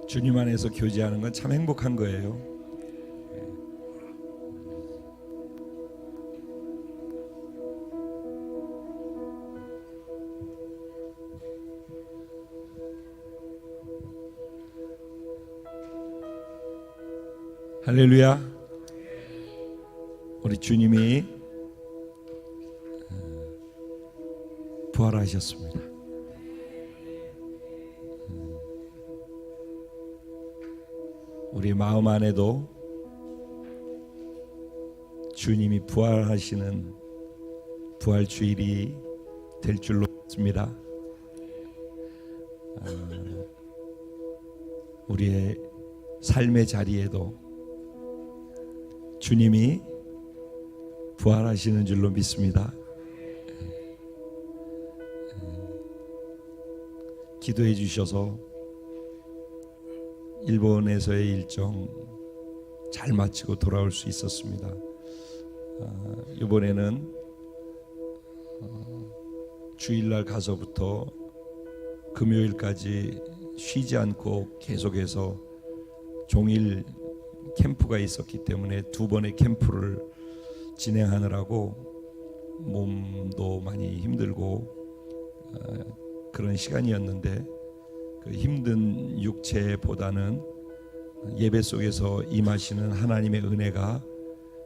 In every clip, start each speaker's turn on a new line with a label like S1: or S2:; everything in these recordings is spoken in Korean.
S1: 주님 안에서 교제하는 건 참 행복한 거예요. 할렐루야. 우리 주님이 부활하셨습니다. 우리 마음 안에도 주님이 부활하시는 부활주일이 될 줄로 믿습니다. 우리의 삶의 자리에도 주님이 부활하시는 줄로 믿습니다. 기도해 주셔서 일본에서의 일정 잘 마치고 돌아올 수 있었습니다. 이번에는 주일날 가서부터 금요일까지 쉬지 않고 계속해서 종일 캠프가 있었기 때문에 두 번의 캠프를 진행하느라고 몸도 많이 힘들고 그런 시간이었는데, 그 힘든 육체보다는 예배 속에서 임하시는 하나님의 은혜가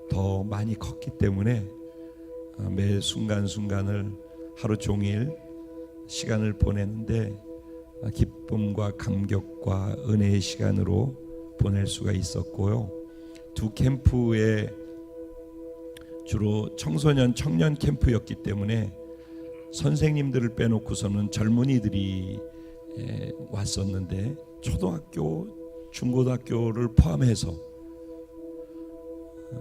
S1: 더 많이 컸기 때문에 매 순간순간을 하루 종일 시간을 보냈는데 기쁨과 감격과 은혜의 시간으로 보낼 수가 있었고요. 두 캠프에 주로 청소년 청년 캠프였기 때문에 선생님들을 빼놓고서는 젊은이들이 왔었는데, 초등학교, 중고등학교를 포함해서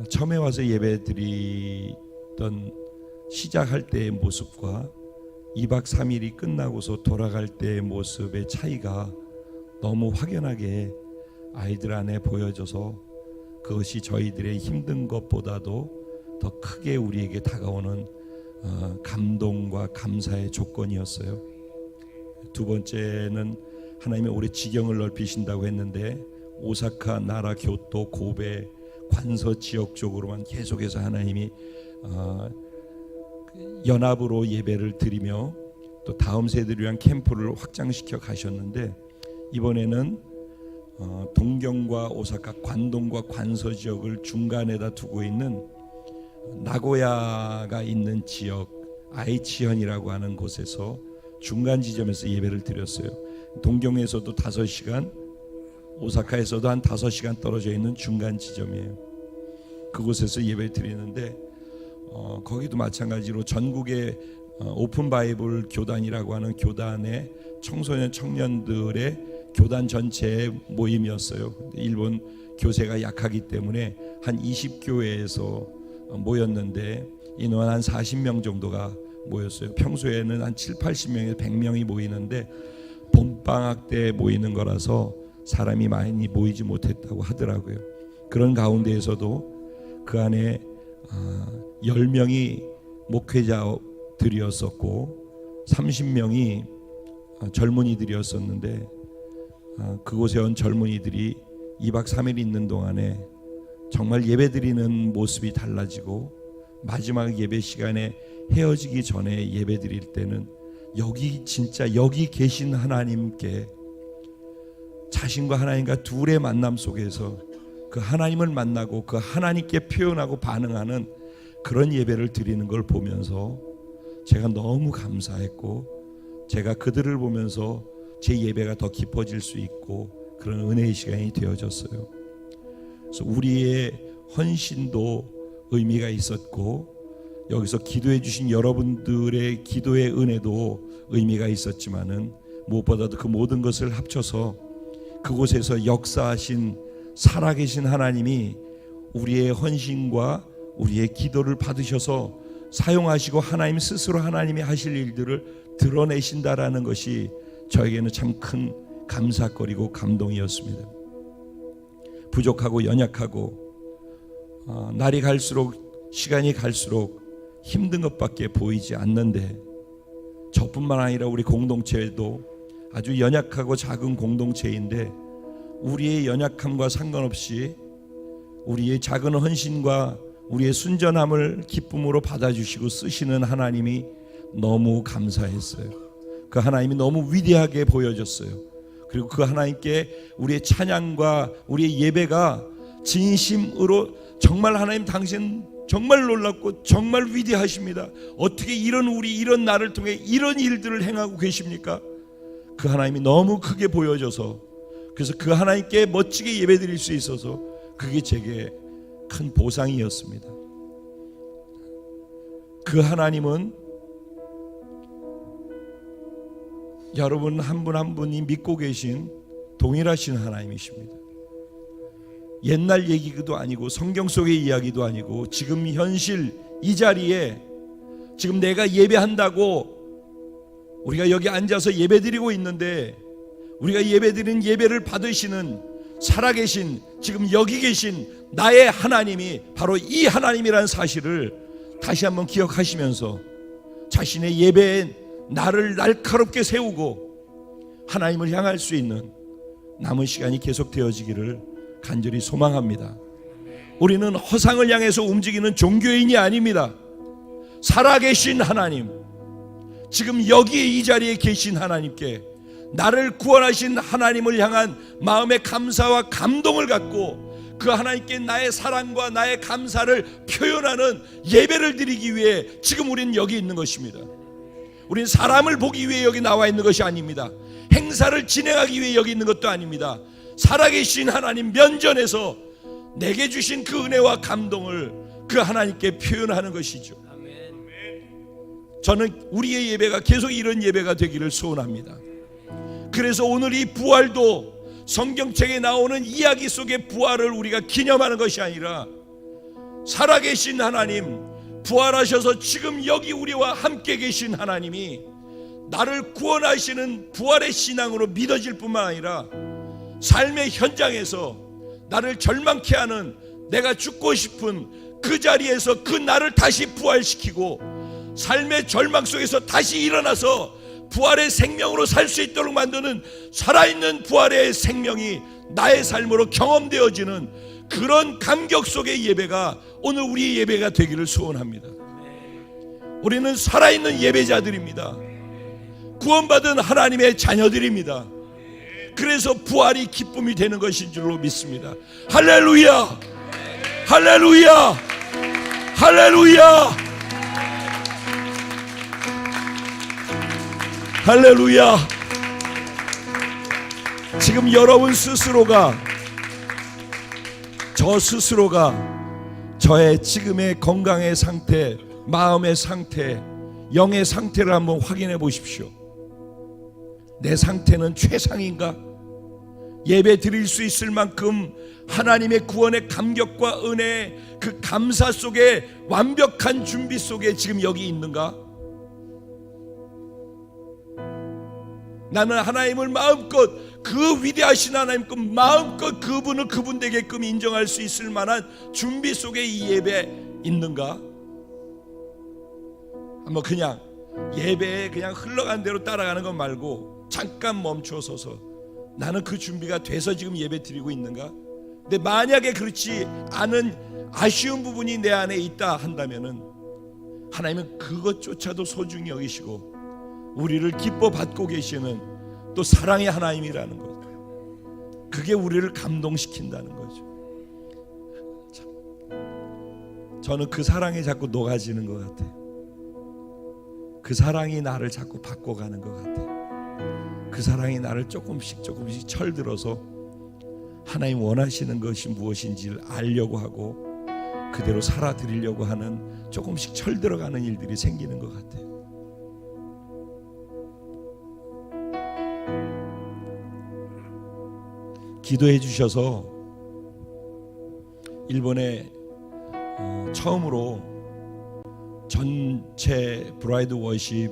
S1: 처음에 와서 예배 드리던 시작할 때의 모습과 2박 3일이 끝나고서 돌아갈 때의 모습의 차이가 너무 확연하게 아이들 안에 보여져서 그것이 저희들의 힘든 것보다도 더 크게 우리에게 다가오는 감동과 감사의 조건이었어요. 두 번째는 하나님의 올해 지경을 넓히신다고 했는데, 오사카, 나라, 교토, 고베, 관서 지역 쪽으로만 계속해서 하나님이 연합으로 예배를 드리며 또 다음 세대를 위한 캠프를 확장시켜 가셨는데, 이번에는 동경과 오사카, 관동과 관서 지역을 중간에다 두고 있는 나고야가 있는 지역 아이치현이라고 하는 곳에서 중간 지점에서 예배를 드렸어요. 동경에서도 5시간, 오사카에서도 한 5시간 떨어져 있는 중간 지점이에요. 그곳에서 예배를 드리는데 거기도 마찬가지로 전국의 오픈 바이블 교단이라고 하는 교단의 청소년 청년들의 교단 전체의 모임이었어요. 일본 교세가 약하기 때문에 한 20교회에서 모였는데 인원 한 40명 정도가 모였어요. 평소에는 한 7, 80명에서 100명이 모이는데 봄방학 때 모이는 거라서 사람이 많이 모이지 못했다고 하더라고요. 그런 가운데에서도 그 안에 10명이 목회자들이었었고 30명이 젊은이들이었었는데, 그곳에 온 젊은이들이 2박 3일 있는 동안에 정말 예배드리는 모습이 달라지고, 마지막 예배 시간에 헤어지기 전에 예배드릴 때는 진짜 여기 계신 하나님께, 자신과 하나님과 둘의 만남 속에서 그 하나님을 만나고 그 하나님께 표현하고 반응하는 그런 예배를 드리는 걸 보면서 제가 너무 감사했고, 제가 그들을 보면서 제 예배가 더 깊어질 수 있고 그런 은혜의 시간이 되어졌어요. 그래서 우리의 헌신도 의미가 있었고, 여기서 기도해 주신 여러분들의 기도의 은혜도 의미가 있었지만은, 무엇보다도 그 모든 것을 합쳐서 그곳에서 역사하신 살아계신 하나님이 우리의 헌신과 우리의 기도를 받으셔서 사용하시고 하나님 스스로 하나님이 하실 일들을 드러내신다라는 것이 저에게는 참 큰 감사거리고 감동이었습니다. 부족하고 연약하고 날이 갈수록, 시간이 갈수록 힘든 것밖에 보이지 않는데, 저뿐만 아니라 우리 공동체도 아주 연약하고 작은 공동체인데 우리의 연약함과 상관없이 우리의 작은 헌신과 우리의 순전함을 기쁨으로 받아주시고 쓰시는 하나님이 너무 감사했어요. 그 하나님이 너무 위대하게 보여졌어요. 그리고 그 하나님께 우리의 찬양과 우리의 예배가 진심으로 정말 하나님 당신 정말 놀랍고 정말 위대하십니다. 어떻게 이런 나를 통해 이런 일들을 행하고 계십니까? 그 하나님이 너무 크게 보여져서, 그래서 그 하나님께 멋지게 예배드릴 수 있어서 그게 제게 큰 보상이었습니다. 그 하나님은 여러분 한 분 한 분이 믿고 계신 동일하신 하나님이십니다. 옛날 얘기도 아니고 성경 속의 이야기도 아니고 지금 현실 이 자리에 지금 내가 예배한다고 우리가 여기 앉아서 예배드리고 있는데, 우리가 예배드린 예배를 받으시는 살아계신 지금 여기 계신 나의 하나님이 바로 이 하나님이라는 사실을 다시 한번 기억하시면서 자신의 예배에 나를 날카롭게 세우고 하나님을 향할 수 있는 남은 시간이 계속 되어지기를 간절히 소망합니다. 우리는 허상을 향해서 움직이는 종교인이 아닙니다. 살아계신 하나님, 지금 여기 이 자리에 계신 하나님께, 나를 구원하신 하나님을 향한 마음의 감사와 감동을 갖고 그 하나님께 나의 사랑과 나의 감사를 표현하는 예배를 드리기 위해 지금 우리는 여기 있는 것입니다. 우리는 사람을 보기 위해 여기 나와 있는 것이 아닙니다. 행사를 진행하기 위해 여기 있는 것도 아닙니다. 살아계신 하나님 면전에서 내게 주신 그 은혜와 감동을 그 하나님께 표현하는 것이죠. 저는 우리의 예배가 계속 이런 예배가 되기를 소원합니다. 그래서 오늘 이 부활도 성경책에 나오는 이야기 속의 부활을 우리가 기념하는 것이 아니라 살아계신 하나님, 부활하셔서 지금 여기 우리와 함께 계신 하나님이 나를 구원하시는 부활의 신앙으로 믿어질 뿐만 아니라 삶의 현장에서 나를 절망케 하는, 내가 죽고 싶은 그 자리에서 그 나를 다시 부활시키고 삶의 절망 속에서 다시 일어나서 부활의 생명으로 살 수 있도록 만드는 살아있는 부활의 생명이 나의 삶으로 경험되어지는 그런 감격 속의 예배가 오늘 우리의 예배가 되기를 소원합니다. 우리는 살아있는 예배자들입니다. 구원받은 하나님의 자녀들입니다. 그래서 부활이 기쁨이 되는 것인 줄로 믿습니다. 할렐루야! 할렐루야! 할렐루야! 할렐루야! 지금 여러분 스스로가, 저 스스로가 저의 지금의 건강의 상태, 마음의 상태, 영의 상태를 한번 확인해 보십시오. 내 상태는 최상인가? 예배 드릴 수 있을 만큼 하나님의 구원의 감격과 은혜, 그 감사 속에 완벽한 준비 속에 지금 여기 있는가? 나는 하나님을 마음껏, 그 위대하신 하나님께 마음껏 그분을 그분 되게끔 인정할 수 있을 만한 준비 속에 이 예배에 있는가? 한번 그냥 예배에 그냥 흘러간 대로 따라가는 것 말고 잠깐 멈춰서서 나는 그 준비가 돼서 지금 예배 드리고 있는가? 근데 만약에 그렇지 않은 아쉬운 부분이 내 안에 있다 한다면은 하나님은 그것조차도 소중히 여기시고 우리를 기뻐 받고 계시는 또 사랑의 하나님이라는 것, 그게 우리를 감동시킨다는 거죠. 저는 그 사랑에 자꾸 녹아지는 것 같아요. 그 사랑이 나를 자꾸 바꿔가는 것 같아요. 그 사랑이 나를 조금씩 철들어서 하나님 원하시는 것이 무엇인지를 알려고 하고 그대로 살아드리려고 하는 조금씩 철들어가는 일들이 생기는 것 같아요. 기도해 주셔서 일본에 처음으로 전체 브라이드 워십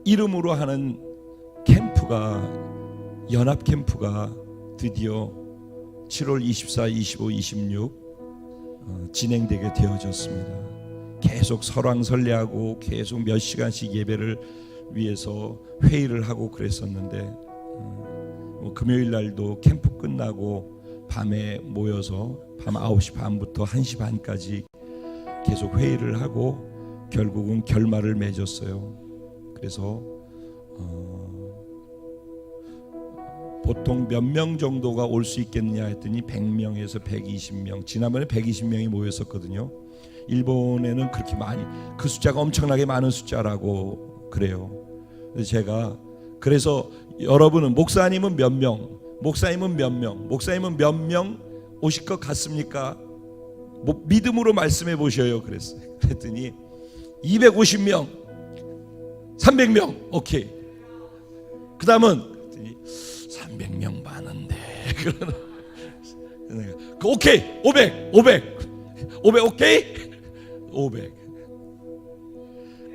S1: 이름으로 하는 캠프가, 연합 캠프가 드디어 7월 24, 25, 26 진행되게 되어졌습니다. 계속 설왕설래하고 계속 몇 시간씩 예배를 위해서 회의를 하고 그랬었는데 금요일 날도 캠프 끝나고 밤에 모여서 밤 9시 반부터 1시 반까지 계속 회의를 하고 결국은 결말을 맺었어요. 그래서 보통 몇 명 정도가 올 수 있겠느냐 했더니 100명에서 120명. 지난번에 120명이 모였었거든요. 일본에는 그렇게 많이, 그 숫자가 엄청나게 많은 숫자라고 그래요. 그래서 여러분은 목사님은 몇 명, 목사님은 몇 명, 목사님은 몇 명 오실 것 같습니까? 믿음으로 말씀해 보셔요. 그랬더니 250명, 300명, 오케이. 그 다음은 300명 많은데 오케이, 500 오케이, 500.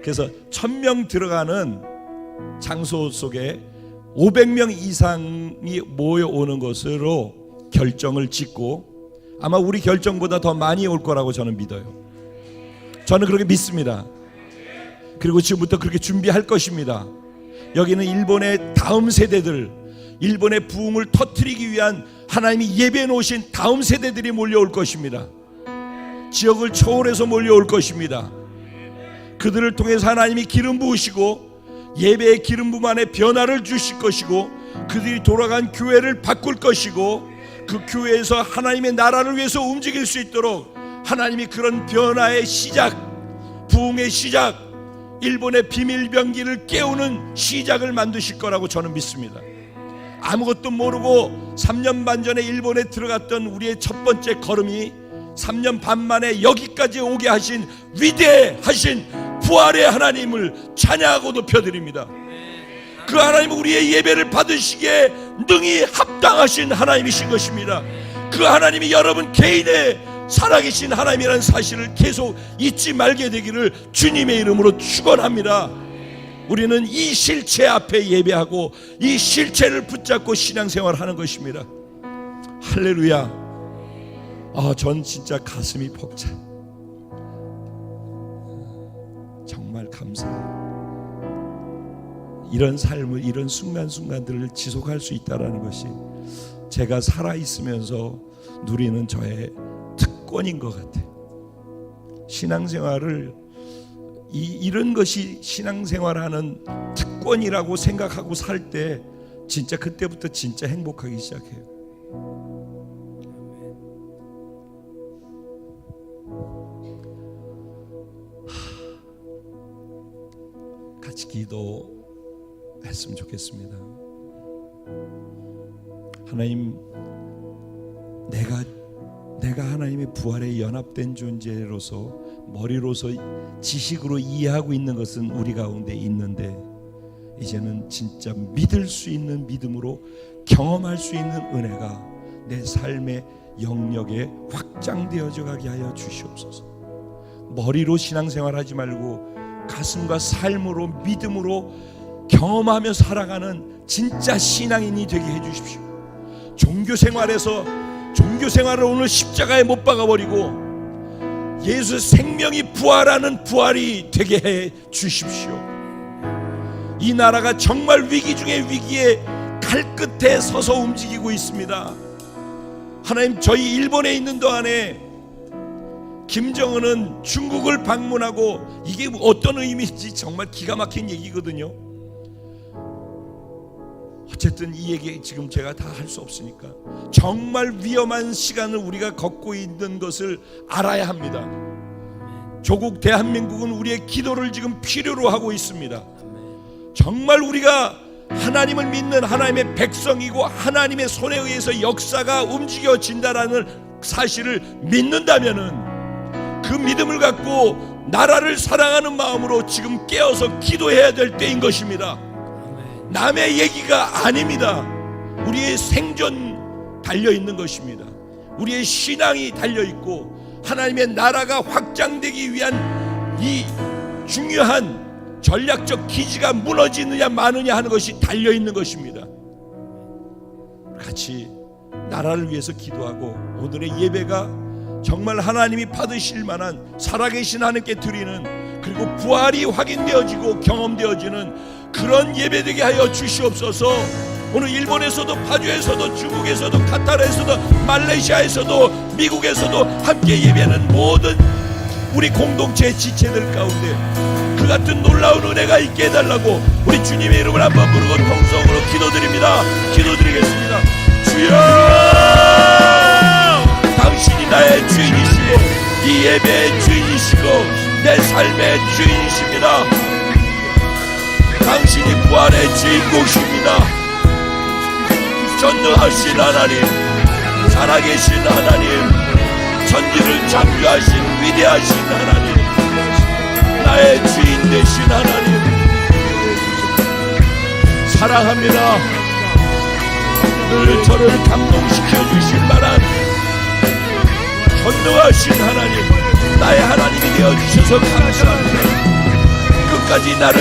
S1: 그래서 1000명 들어가는 장소 속에 500명 이상이 모여오는 것으로 결정을 짓고, 아마 우리 결정보다 더 많이 올 거라고 저는 믿어요. 저는 그렇게 믿습니다. 그리고 지금부터 그렇게 준비할 것입니다. 여기는 일본의 다음 세대들, 일본의 부흥을 터뜨리기 위한 하나님이 예배해 놓으신 다음 세대들이 몰려올 것입니다. 지역을 초월해서 몰려올 것입니다. 그들을 통해서 하나님이 기름 부으시고 예배의 기름 부음 안에 변화를 주실 것이고, 그들이 돌아간 교회를 바꿀 것이고, 그 교회에서 하나님의 나라를 위해서 움직일 수 있도록 하나님이 그런 변화의 시작, 부흥의 시작, 일본의 비밀병기를 깨우는 시작을 만드실 거라고 저는 믿습니다. 아무것도 모르고 3년 반 전에 일본에 들어갔던 우리의 첫 번째 걸음이 3년 반 만에 여기까지 오게 하신 위대하신 부활의 하나님을 찬양하고 높여드립니다. 그 하나님은 우리의 예배를 받으시기에 능히 합당하신 하나님이신 것입니다. 그 하나님이 여러분 개인의 살아계신 하나님이라는 사실을 계속 잊지 말게 되기를 주님의 이름으로 축원합니다. 우리는 이 실체 앞에 예배하고 이 실체를 붙잡고 신앙생활을 하는 것입니다. 할렐루야. 전 진짜 가슴이 벅차. 정말 감사해요. 이런 삶을, 이런 순간순간들을 지속할 수 있다는 것이 제가 살아있으면서 누리는 저의 특권인 것 같아요. 신앙생활을 이런 것이 신앙생활하는 특권이라고 생각하고 살 때 진짜 그때부터 진짜 행복하기 시작해요. 같이 기도했으면 좋겠습니다. 하나님, 내가 하나님의 부활에 연합된 존재로서 머리로서 지식으로 이해하고 있는 것은 우리 가운데 있는데, 이제는 진짜 믿을 수 있는 믿음으로 경험할 수 있는 은혜가 내 삶의 영역에 확장되어져 가게 하여 주시옵소서. 머리로 신앙생활하지 말고 가슴과 삶으로 믿음으로 경험하며 살아가는 진짜 신앙인이 되게 해주십시오. 종교생활을 오늘 십자가에 못 박아버리고 예수 생명이 부활하는 부활이 되게 해 주십시오. 이 나라가 정말 위기 중에 위기에 칼끝에 서서 움직이고 있습니다. 하나님, 저희 일본에 있는 동안에 김정은은 중국을 방문하고, 이게 어떤 의미인지 정말 기가 막힌 얘기거든요. 어쨌든 이 얘기 지금 제가 다 할 수 없으니까 정말 위험한 시간을 우리가 걷고 있는 것을 알아야 합니다. 조국 대한민국은 우리의 기도를 지금 필요로 하고 있습니다. 정말 우리가 하나님을 믿는 하나님의 백성이고 하나님의 손에 의해서 역사가 움직여진다라는 사실을 믿는다면은 그 믿음을 갖고 나라를 사랑하는 마음으로 지금 깨어서 기도해야 될 때인 것입니다. 남의 얘기가 아닙니다. 우리의 생존 달려있는 것입니다. 우리의 신앙이 달려있고 하나님의 나라가 확장되기 위한 이 중요한 전략적 기지가 무너지느냐 마느냐 하는 것이 달려있는 것입니다. 같이 나라를 위해서 기도하고 오늘의 예배가 정말 하나님이 받으실 만한 살아계신 하나님께 드리는, 그리고 부활이 확인되어지고 경험되어지는 그런 예배되게 하여 주시옵소서. 오늘 일본에서도 파주에서도 중국에서도 카타르에서도 말레이시아에서도 미국에서도 함께 예배하는 모든 우리 공동체의 지체들 가운데 그 같은 놀라운 은혜가 있게 해달라고 우리 주님의 이름을 한번 부르고 통성으로 기도드립니다. 기도드리겠습니다. 주여, 당신이 나의 주인이시고 이 예배의 주인이시고 내 삶의 주인이십니다. 당신이 부활의 주인공이십니다. 전능하신 하나님, 살아계신 하나님, 천지를 창조하신 위대하신 하나님, 나의 주인 되신 하나님, 사랑합니다. 늘 저를 감동시켜 주실 만한 전능하신 하나님, 나의 하나님이 되어주셔서 감사합니다. 끝까지 나를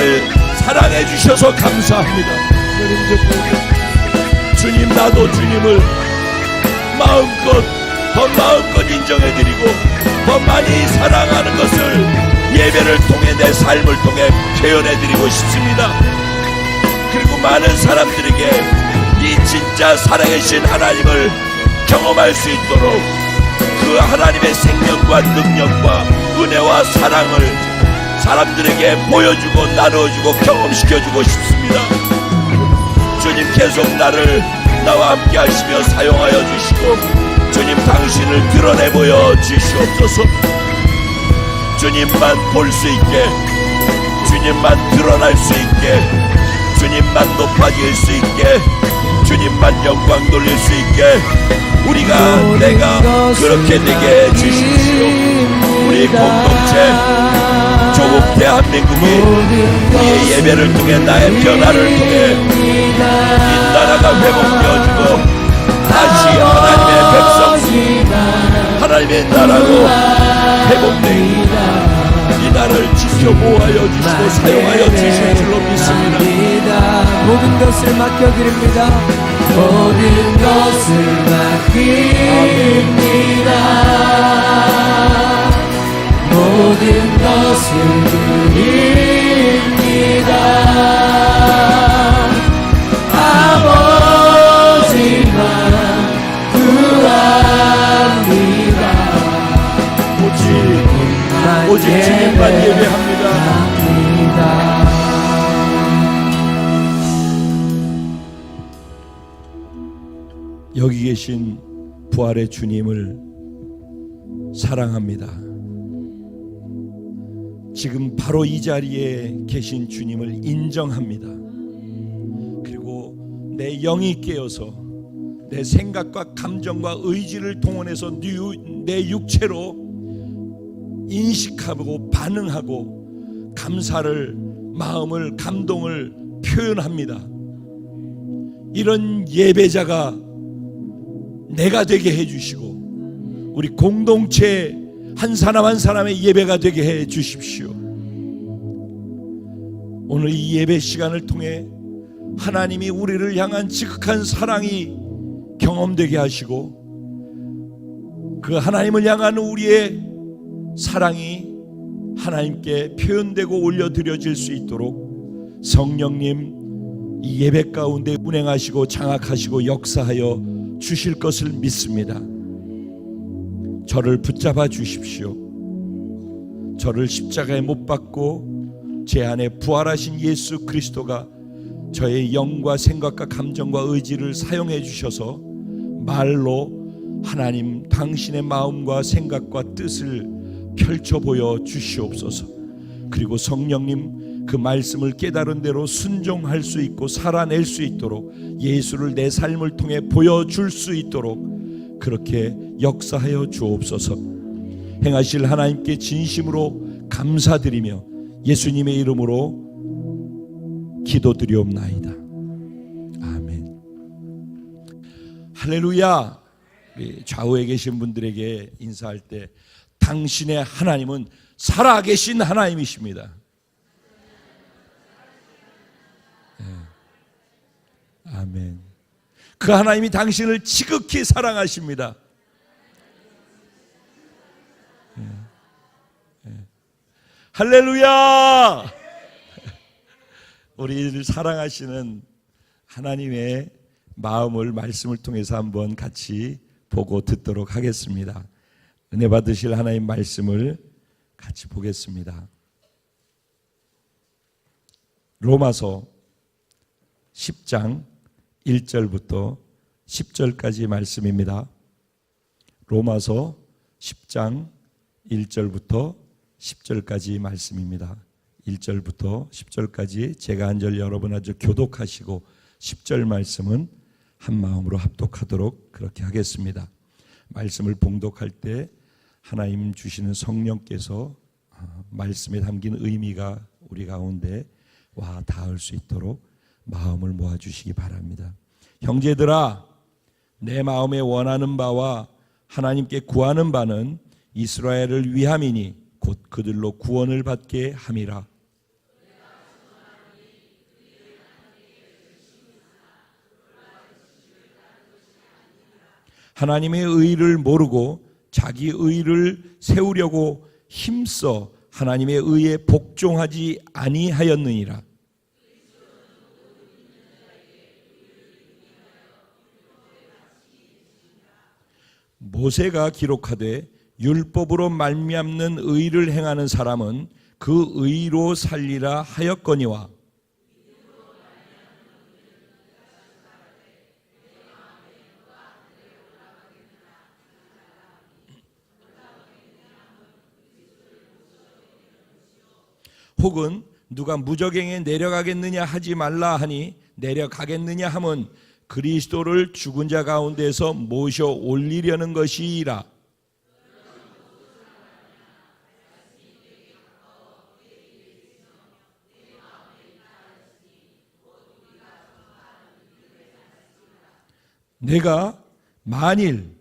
S1: 사랑해 주셔서 감사합니다. 주님, 나도 주님을 마음껏 인정해드리고 더 많이 사랑하는 것을 예배를 통해 내 삶을 통해 표현해드리고 싶습니다. 그리고 많은 사람들에게 이 진짜 살아계신 하나님을 경험할 수 있도록 그 하나님의 생명과 능력과 은혜와 사랑을 사람들에게 보여주고 나눠주고 경험시켜주고 싶습니다. 주님, 계속 나와 함께 하시며 사용하여 주시고 주님, 당신을 드러내 보여 주시옵소서. 주님만 볼 수 있게, 주님만 드러날 수 있게, 주님만 높아질 수 있게, 주님만 영광 돌릴 수 있게 내가 그렇게 되게 해주십시오. 우리 공동체 조국 대한민국이 우리의 예배를 통해 나의 변화를 통해 이 나라가 회복되어지고 다시 하나님의 백성, 하나님의 나라로 회복되어 이 나라를 지켜보아여 주시고 사용하여 주실 줄로 믿습니다.
S2: 모든 것을 맡겨드립니다. 모든 것을 맡깁니다. 모든 것을 드립니다. 아버지만 구합니다.
S1: 오직 주님만 예배합니다. 여기 계신 부활의 주님을 사랑합니다. 지금 바로 이 자리에 계신 주님을 인정합니다. 그리고 내 영이 깨어서 내 생각과 감정과 의지를 동원해서 내 육체로 인식하고 반응하고 감사를, 마음을, 감동을 표현합니다. 이런 예배자가 내가 되게 해주시고 우리 공동체 한 사람 한 사람의 예배가 되게 해 주십시오. 오늘 이 예배 시간을 통해 하나님이 우리를 향한 지극한 사랑이 경험되게 하시고 그 하나님을 향한 우리의 사랑이 하나님께 표현되고 올려드려질 수 있도록 성령님 이 예배 가운데 운행하시고 장악하시고 역사하여 주실 것을 믿습니다. 저를 붙잡아 주십시오. 저를 십자가에 못 박고 제 안에 부활하신 예수 그리스도가 저의 영과 생각과 감정과 의지를 사용해 주셔서 말로 하나님 당신의 마음과 생각과 뜻을 펼쳐 보여 주시옵소서. 그리고 성령님 그 말씀을 깨달은 대로 순종할 수 있고 살아낼 수 있도록 예수를 내 삶을 통해 보여줄 수 있도록 그렇게 역사하여 주옵소서. 행하실 하나님께 진심으로 감사드리며 예수님의 이름으로 기도드리옵나이다. 아멘. 할렐루야. 좌우에 계신 분들에게 인사할 때 당신의 하나님은 살아계신 하나님이십니다. 아멘. 그 하나님이 당신을 지극히 사랑하십니다. 할렐루야. 우리를 사랑하시는 하나님의 마음을 말씀을 통해서 한번 같이 보고 듣도록 하겠습니다. 은혜 받으실 하나님 말씀을 같이 보겠습니다. 로마서 10장 1절부터 10절까지 말씀입니다. 로마서 10장 1절부터 10절까지 말씀입니다. 1절부터 10절까지 제가 한 절 여러분 아주 교독하시고 10절 말씀은 한 마음으로 합독하도록 그렇게 하겠습니다. 말씀을 봉독할 때 하나님 주시는 성령께서 말씀에 담긴 의미가 우리 가운데 와 닿을 수 있도록 마음을 모아주시기 바랍니다. 형제들아, 내 마음에 원하는 바와 하나님께 구하는 바는 이스라엘을 위함이니 곧 그들로 구원을 받게 함이라. 하나님의 의를 모르고 자기 의를 세우려고 힘써 하나님의 의에 복종하지 아니하였느니라. 모세가 기록하되 율법으로 말미암는 의를 행하는 사람은 그 의로 살리라 하였거니와 혹은 누가 무저갱에 내려가겠느냐 하지 말라 하니 내려가겠느냐 함은 그리스도를 죽은 자 가운데서 모셔 올리려는 것이라. 내가 만일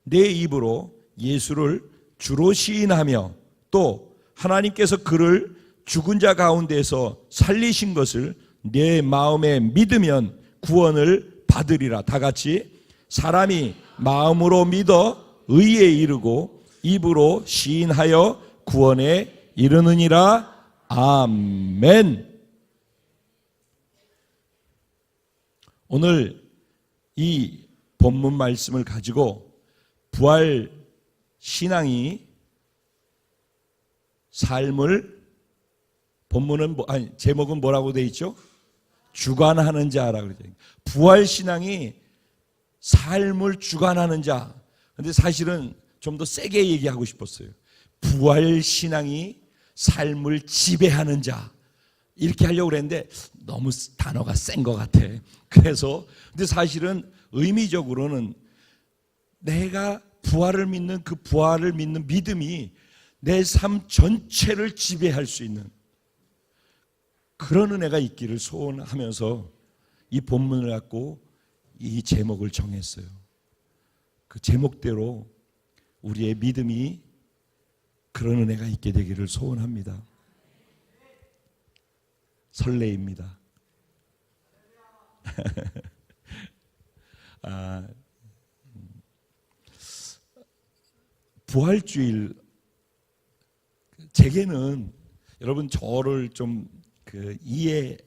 S1: 내 입으로 예수를 주로 시인하며 또 하나님께서 그를 죽은 자 가운데서 살리신 것을 내 마음에 믿으면 구원을 받으리라. 다 같이 사람이 마음으로 믿어 의에 이르고 입으로 시인하여 구원에 이르느니라. 아멘. 오늘 이 본문 말씀을 가지고 부활 신앙이 삶을 본문은 제목은 뭐라고 돼 있죠? 주관하는 자라고 그러죠. 부활 신앙이 삶을 주관하는 자. 근데 사실은 좀 더 세게 얘기하고 싶었어요. 부활 신앙이 삶을 지배하는 자. 이렇게 하려고 그랬는데 너무 단어가 센 것 같아. 그래서 근데 사실은 의미적으로는 내가 부활을 믿는 그 부활을 믿는 믿음이 내 삶 전체를 지배할 수 있는 그런 은혜가 있기를 소원하면서 이 본문을 갖고 이 제목을 정했어요. 그 제목대로 우리의 믿음이 그런 은혜가 있게 되기를 소원합니다. 설레입니다. 부활주일 제게는 여러분 저를 좀 이해해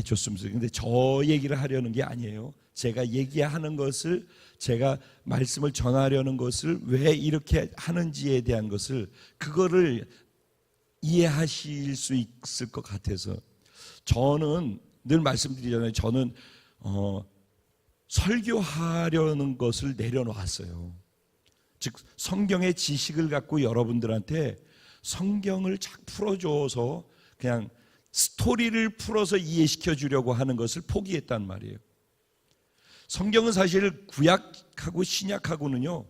S1: 줬으면 좋겠어요. 근데 저 얘기를 하려는 게 아니에요. 제가 얘기하는 것을 제가 말씀을 전하려는 것을 왜 이렇게 하는지에 대한 것을 그거를 이해하실 수 있을 것 같아서 저는 늘 말씀드리잖아요. 저는 설교하려는 것을 내려놓았어요. 즉 성경의 지식을 갖고 여러분들한테 성경을 착 풀어줘서 그냥 스토리를 풀어서 이해시켜 주려고 하는 것을 포기했단 말이에요. 성경은 사실 구약하고 신약하고는요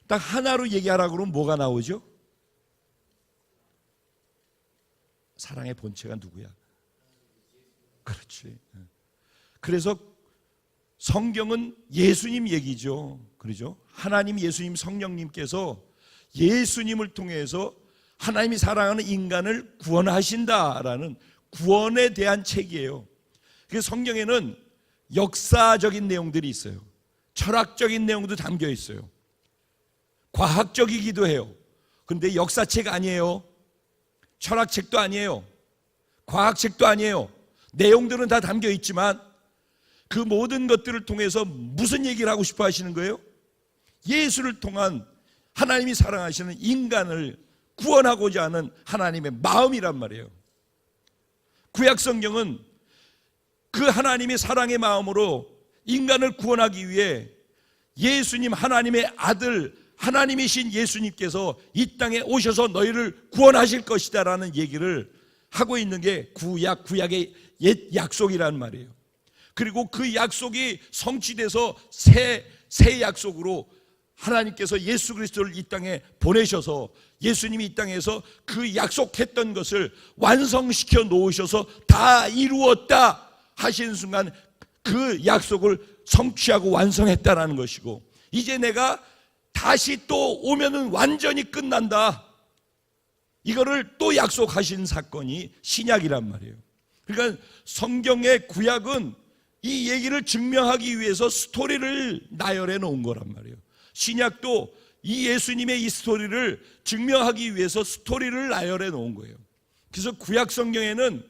S1: 딱 하나로 얘기하라고 그러면 뭐가 나오죠? 사랑의 본체가 누구야? 그렇지. 그래서 성경은 예수님 얘기죠. 그렇죠? 하나님, 예수님, 성령님께서 예수님을 통해서 하나님이 사랑하는 인간을 구원하신다라는 구원에 대한 책이에요. 그래서 성경에는 역사적인 내용들이 있어요. 철학적인 내용도 담겨 있어요. 과학적이기도 해요. 그런데 역사책 아니에요. 철학책도 아니에요. 과학책도 아니에요. 내용들은 다 담겨 있지만 그 모든 것들을 통해서 무슨 얘기를 하고 싶어 하시는 거예요? 예수를 통한 하나님이 사랑하시는 인간을 구원하고자 하는 하나님의 마음이란 말이에요. 구약 성경은 그 하나님의 사랑의 마음으로 인간을 구원하기 위해 예수님, 하나님의 아들, 하나님이신 예수님께서 이 땅에 오셔서 너희를 구원하실 것이다 라는 얘기를 하고 있는 게 구약의 옛 약속이란 말이에요. 그리고 그 약속이 성취돼서 새 약속으로 하나님께서 예수 그리스도를 이 땅에 보내셔서 예수님이 이 땅에서 그 약속했던 것을 완성시켜 놓으셔서 다 이루었다 하신 순간 그 약속을 성취하고 완성했다라는 것이고, 이제 내가 다시 또 오면은 완전히 끝난다, 이거를 또 약속하신 사건이 신약이란 말이에요. 그러니까 성경의 구약은 이 얘기를 증명하기 위해서 스토리를 나열해 놓은 거란 말이에요. 신약도 이 예수님의 이 스토리를 증명하기 위해서 스토리를 나열해 놓은 거예요. 그래서 구약 성경에는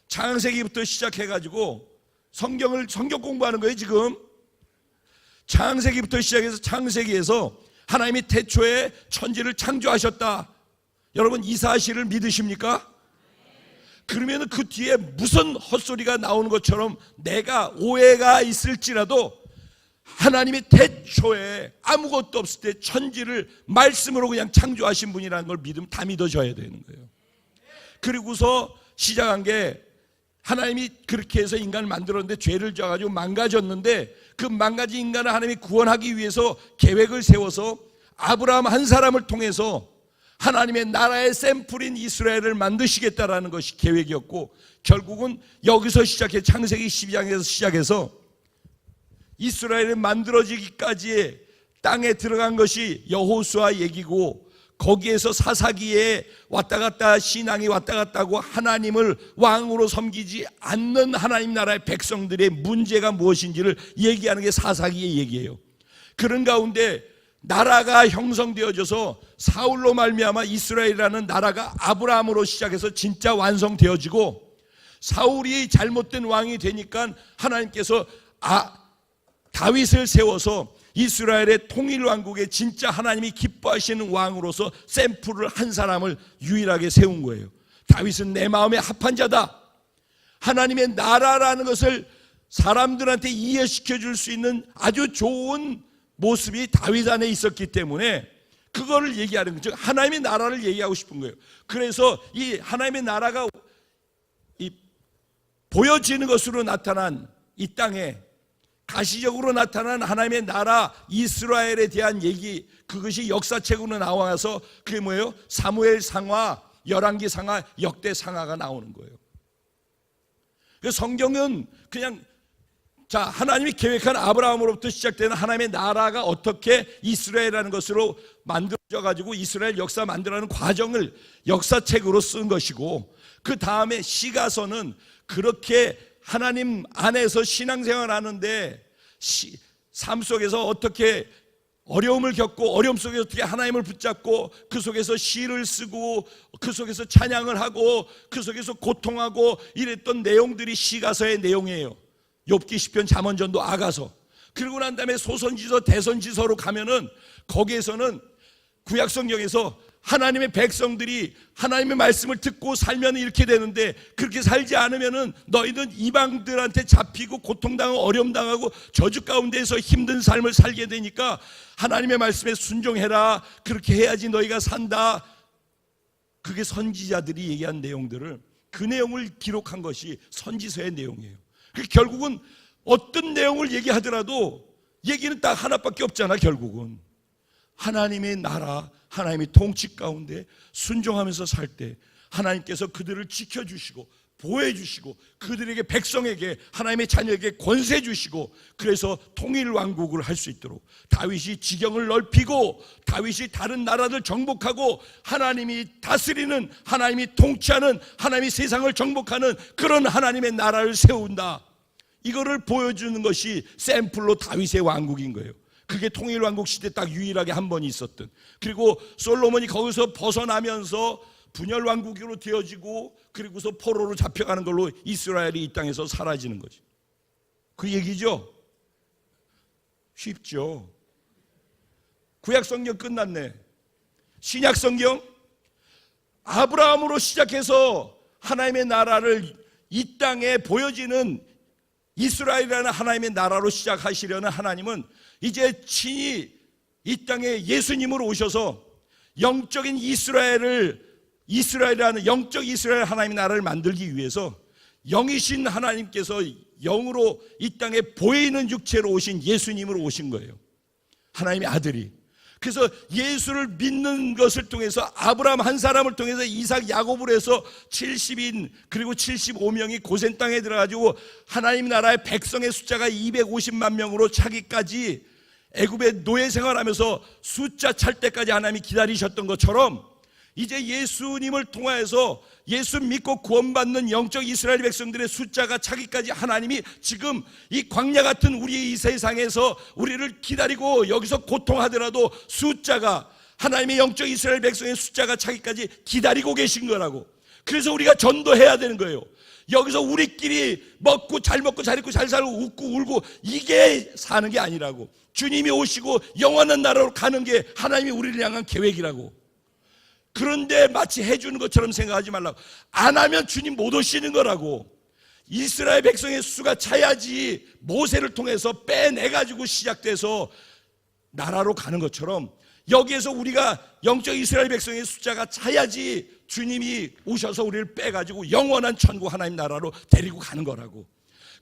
S1: 창세기부터 시작해가지고 성경 공부하는 거예요. 지금 창세기부터 시작해서 창세기에서 하나님이 태초에 천지를 창조하셨다. 여러분 이 사실을 믿으십니까? 그러면 그 뒤에 무슨 헛소리가 나오는 것처럼 내가 오해가 있을지라도 하나님이 태초에 아무것도 없을 때 천지를 말씀으로 그냥 창조하신 분이라는 걸 다 믿어져야 되는 거예요. 그리고서 시작한 게 하나님이 그렇게 해서 인간을 만들었는데 죄를 져가지고 망가졌는데 그 망가진 인간을 하나님이 구원하기 위해서 계획을 세워서 아브라함 한 사람을 통해서 하나님의 나라의 샘플인 이스라엘을 만드시겠다라는 것이 계획이었고, 결국은 여기서 시작해 창세기 12장에서 시작해서 이스라엘이 만들어지기까지의 땅에 들어간 것이 여호수아 얘기고, 거기에서 사사기에 왔다 갔다 신앙이 왔다 갔다 하고 하나님을 왕으로 섬기지 않는 하나님 나라의 백성들의 문제가 무엇인지를 얘기하는 게 사사기의 얘기예요. 그런 가운데 나라가 형성되어져서 사울로 말미암아 이스라엘이라는 나라가 아브라함으로 시작해서 진짜 완성되어지고, 사울이 잘못된 왕이 되니까 하나님께서 다윗을 세워서 이스라엘의 통일 왕국에 진짜 하나님이 기뻐하시는 왕으로서 샘플을 한 사람을 유일하게 세운 거예요. 다윗은 내 마음에 합한 자다. 하나님의 나라라는 것을 사람들한테 이해시켜 줄 수 있는 아주 좋은 모습이 다윗 안에 있었기 때문에 그거를 얘기하는 거죠. 하나님의 나라를 얘기하고 싶은 거예요. 그래서 이 하나님의 나라가 보여지는 것으로 나타난 이 땅에 가시적으로 나타난 하나님의 나라 이스라엘에 대한 얘기, 그것이 역사책으로 나와서 그게 뭐예요? 사무엘 상하, 열왕기 상하, 역대 상하가 나오는 거예요. 그 성경은 그냥 하나님이 계획한 아브라함으로부터 시작되는 하나님의 나라가 어떻게 이스라엘이라는 것으로 만들어져 가지고 이스라엘 역사 만들어가는 과정을 역사책으로 쓴 것이고, 그 다음에 시가서는 그렇게 하나님 안에서 신앙생활 하는데 삶 속에서 어떻게 어려움을 겪고 어려움 속에서 어떻게 하나님을 붙잡고 그 속에서 시를 쓰고 그 속에서 찬양을 하고 그 속에서 고통하고 이랬던 내용들이 시가서의 내용이에요. 욥기, 시편, 잠언전도 아가서. 그리고 난 다음에 소선지서, 대선지서로 가면은 거기에서는 구약성경에서 하나님의 백성들이 하나님의 말씀을 듣고 살면 이렇게 되는데 그렇게 살지 않으면은 너희는 이방들한테 잡히고 고통당하고 어려움당하고 저주 가운데에서 힘든 삶을 살게 되니까 하나님의 말씀에 순종해라. 그렇게 해야지 너희가 산다. 그게 선지자들이 얘기한 내용들을, 그 내용을 기록한 것이 선지서의 내용이에요. 결국은 어떤 내용을 얘기하더라도 얘기는 딱 하나밖에 없잖아. 결국은 하나님의 나라, 하나님의 통치 가운데 순종하면서 살 때 하나님께서 그들을 지켜주시고 보호해주시고 그들에게, 백성에게, 하나님의 자녀에게 권세 주시고, 그래서 통일왕국을 할 수 있도록 다윗이 지경을 넓히고 다윗이 다른 나라들 정복하고 하나님이 다스리는, 하나님이 통치하는, 하나님이 세상을 정복하는 그런 하나님의 나라를 세운다. 이거를 보여주는 것이 샘플로 다윗의 왕국인 거예요. 그게 통일왕국 시대 딱 유일하게 한 번 있었던. 그리고 솔로몬이 거기서 벗어나면서 분열왕국으로 되어지고 그리고서 포로로 잡혀가는 걸로 이스라엘이 이 땅에서 사라지는 거지. 그 얘기죠. 쉽죠. 구약 성경 끝났네. 신약 성경 아브라함으로 시작해서 하나님의 나라를 이 땅에 보여지는 이스라엘이라는 하나님의 나라로 시작하시려는 하나님은 이제 친히 이 땅에 예수님으로 오셔서 영적인 이스라엘이라는 영적 이스라엘 하나님의 나라를 만들기 위해서 영이신 하나님께서 영으로 이 땅에 보이는 육체로 오신 예수님으로 오신 거예요. 하나님의 아들이. 그래서 예수를 믿는 것을 통해서 아브라함 한 사람을 통해서 이삭 야곱으로 해서 70인 그리고 75명이 고센 땅에 들어가지고 하나님 나라의 백성의 숫자가 250만 명으로 차기까지 애굽의 노예 생활하면서 숫자 찰 때까지 하나님이 기다리셨던 것처럼 이제 예수님을 통하여서 예수 믿고 구원받는 영적 이스라엘 백성들의 숫자가 차기까지 하나님이 지금 이 광야 같은 우리 이 세상에서 우리를 기다리고 여기서 고통하더라도 숫자가 하나님의 영적 이스라엘 백성의 숫자가 차기까지 기다리고 계신 거라고. 그래서 우리가 전도해야 되는 거예요. 여기서 우리끼리 잘 먹고 잘 입고 잘 살고 웃고 울고 이게 사는 게 아니라고. 주님이 오시고 영원한 나라로 가는 게 하나님이 우리를 향한 계획이라고. 그런데 마치 해주는 것처럼 생각하지 말라고. 안 하면 주님 못 오시는 거라고. 이스라엘 백성의 수가 차야지 모세를 통해서 빼내가지고 시작돼서 나라로 가는 것처럼 여기에서 우리가 영적 이스라엘 백성의 숫자가 차야지 주님이 오셔서 우리를 빼가지고 영원한 천국 하나님 나라로 데리고 가는 거라고.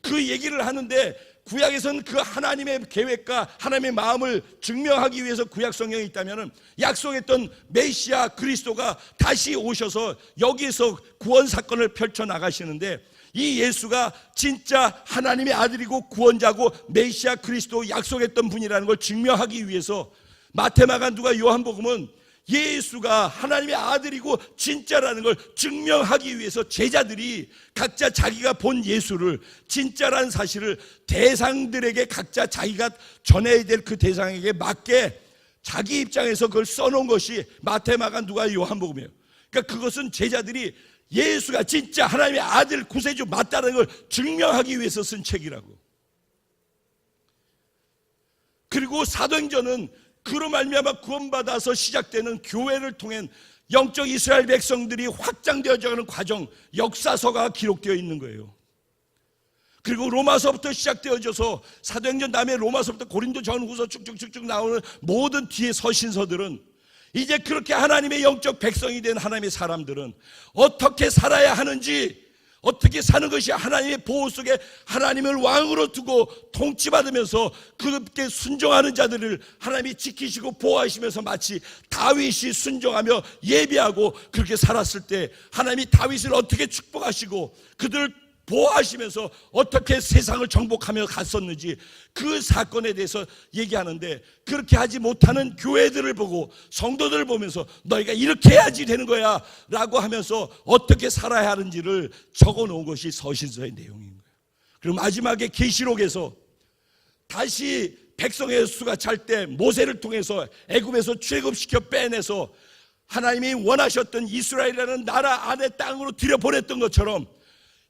S1: 그 얘기를 하는데 구약에서는 그 하나님의 계획과 하나님의 마음을 증명하기 위해서 구약 성경에 있다면 약속했던 메시아 그리스도가 다시 오셔서 여기에서 구원 사건을 펼쳐나가시는데 이 예수가 진짜 하나님의 아들이고 구원자고 메시아 그리스도 약속했던 분이라는 걸 증명하기 위해서 마태, 마가, 누가, 요한복음은 예수가 하나님의 아들이고 진짜라는 걸 증명하기 위해서 제자들이 각자 자기가 본 예수를 진짜라는 사실을 대상들에게 각자 자기가 전해야 될 그 대상에게 맞게 자기 입장에서 그걸 써놓은 것이 마태, 마가, 누가, 요한복음이에요. 그러니까 그것은 제자들이 예수가 진짜 하나님의 아들 구세주 맞다는 걸 증명하기 위해서 쓴 책이라고. 그리고 사도행전은 그로 말미암아 구원받아서 시작되는 교회를 통한 영적 이스라엘 백성들이 확장되어져가는 과정, 역사서가 기록되어 있는 거예요. 그리고 로마서부터 시작되어져서 사도행전 다음에 로마서부터 고린도 전후서 쭉쭉쭉쭉 나오는 모든 뒤에 서신서들은 이제 그렇게 하나님의 영적 백성이 된 하나님의 사람들은 어떻게 살아야 하는지, 어떻게 사는 것이 하나님의 보호 속에 하나님을 왕으로 두고 통치받으면서 그렇게 순종하는 자들을 하나님이 지키시고 보호하시면서 마치 다윗이 순종하며 예비하고 그렇게 살았을 때 하나님이 다윗을 어떻게 축복하시고 그들을 보호하시면서 어떻게 세상을 정복하며 갔었는지 그 사건에 대해서 얘기하는데, 그렇게 하지 못하는 교회들을 보고 성도들을 보면서 너희가 이렇게 해야지 되는 거야 라고 하면서 어떻게 살아야 하는지를 적어놓은 것이 서신서의 내용인 거예요. 그리고 마지막에 계시록에서 다시 백성의 수가 찰 때 모세를 통해서 애굽에서 출애굽시켜 빼내서 하나님이 원하셨던 이스라엘이라는 나라 안에 땅으로 들여보냈던 것처럼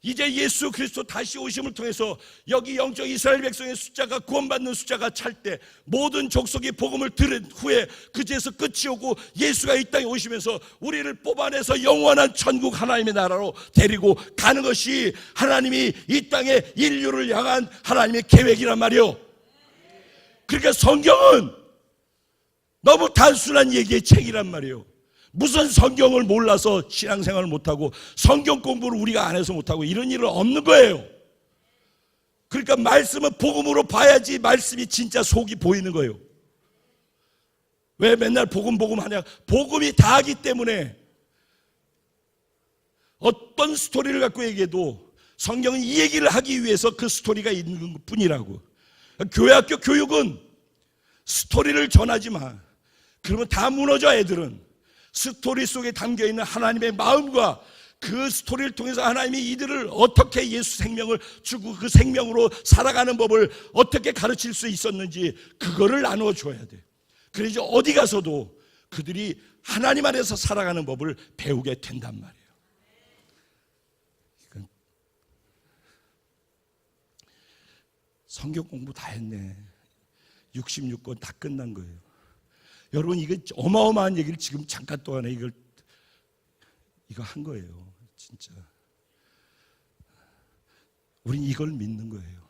S1: 이제 예수 그리스도 다시 오심을 통해서 여기 영적 이스라엘 백성의 숫자가 구원받는 숫자가 찰 때 모든 족속이 복음을 들은 후에 그제서 끝이 오고 예수가 이 땅에 오시면서 우리를 뽑아내서 영원한 천국 하나님의 나라로 데리고 가는 것이 하나님이 이 땅에 인류를 향한 하나님의 계획이란 말이요. 그러니까 성경은 너무 단순한 얘기의 책이란 말이에요. 무슨 성경을 몰라서 신앙생활을 못하고 성경 공부를 우리가 안 해서 못하고 이런 일은 없는 거예요. 그러니까 말씀은 복음으로 봐야지 말씀이 진짜 속이 보이는 거예요. 왜 맨날 복음 하냐? 복음이 다하기 때문에 어떤 스토리를 갖고 얘기해도 성경은 이 얘기를 하기 위해서 그 스토리가 있는 뿐이라고. 교회학교 교육은 스토리를 전하지 마. 그러면 다 무너져. 애들은 스토리 속에 담겨있는 하나님의 마음과 그 스토리를 통해서 하나님이 이들을 어떻게 예수 생명을 주고 그 생명으로 살아가는 법을 어떻게 가르칠 수 있었는지 그거를 나눠줘야 돼. 그래서 어디 가서도 그들이 하나님 안에서 살아가는 법을 배우게 된단 말이에요. 성경 공부 다 했네. 66권 다 끝난 거예요. 여러분, 이거 어마어마한 얘기를 지금 잠깐 동안에 이거 한 거예요. 진짜 우린 이걸 믿는 거예요.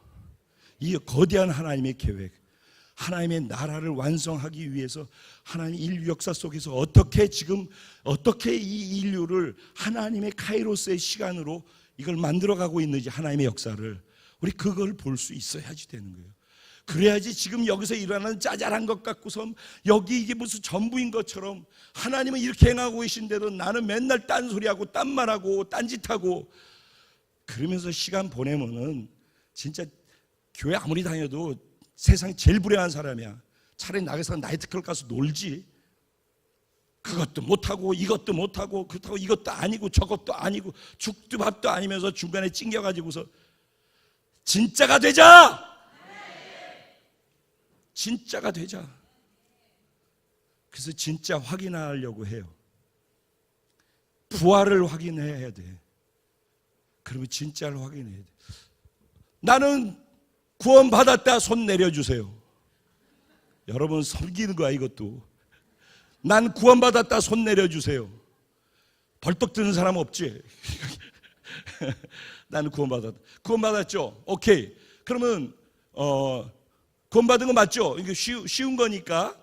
S1: 이 거대한 하나님의 계획, 하나님의 나라를 완성하기 위해서 하나님 인류 역사 속에서 어떻게 이 인류를 하나님의 카이로스의 시간으로 이걸 만들어가고 있는지, 하나님의 역사를 우리 그걸 볼 수 있어야지 되는 거예요. 그래야지 지금 여기서 일어나는 짜잘한 것 같고서 여기 이게 무슨 전부인 것처럼 하나님은 이렇게 행하고 계신데도 나는 맨날 딴소리하고 딴말하고 딴짓하고 그러면서 시간 보내면은 진짜 교회 아무리 다녀도 세상 제일 불행한 사람이야. 차라리 나가서 나이트클럽 가서 놀지. 그것도 못하고 이것도 못하고 그렇다고 이것도 아니고 저것도 아니고 죽도 밥도 아니면서 중간에 찡겨가지고서 진짜가 되자. 진짜가 되자. 그래서 진짜 확인하려고 해요. 부활을 확인해야 돼. 그리고 진짜를 확인해야 돼. 나는 구원받았다 손 내려주세요. 여러분 섬기는 거야 이것도. 난 구원받았다 손 내려주세요. 벌떡 드는 사람 없지? 나는 구원받았다. 구원받았죠? 오케이. 그러면 구원받은 거 맞죠? 이게 쉬운 거니까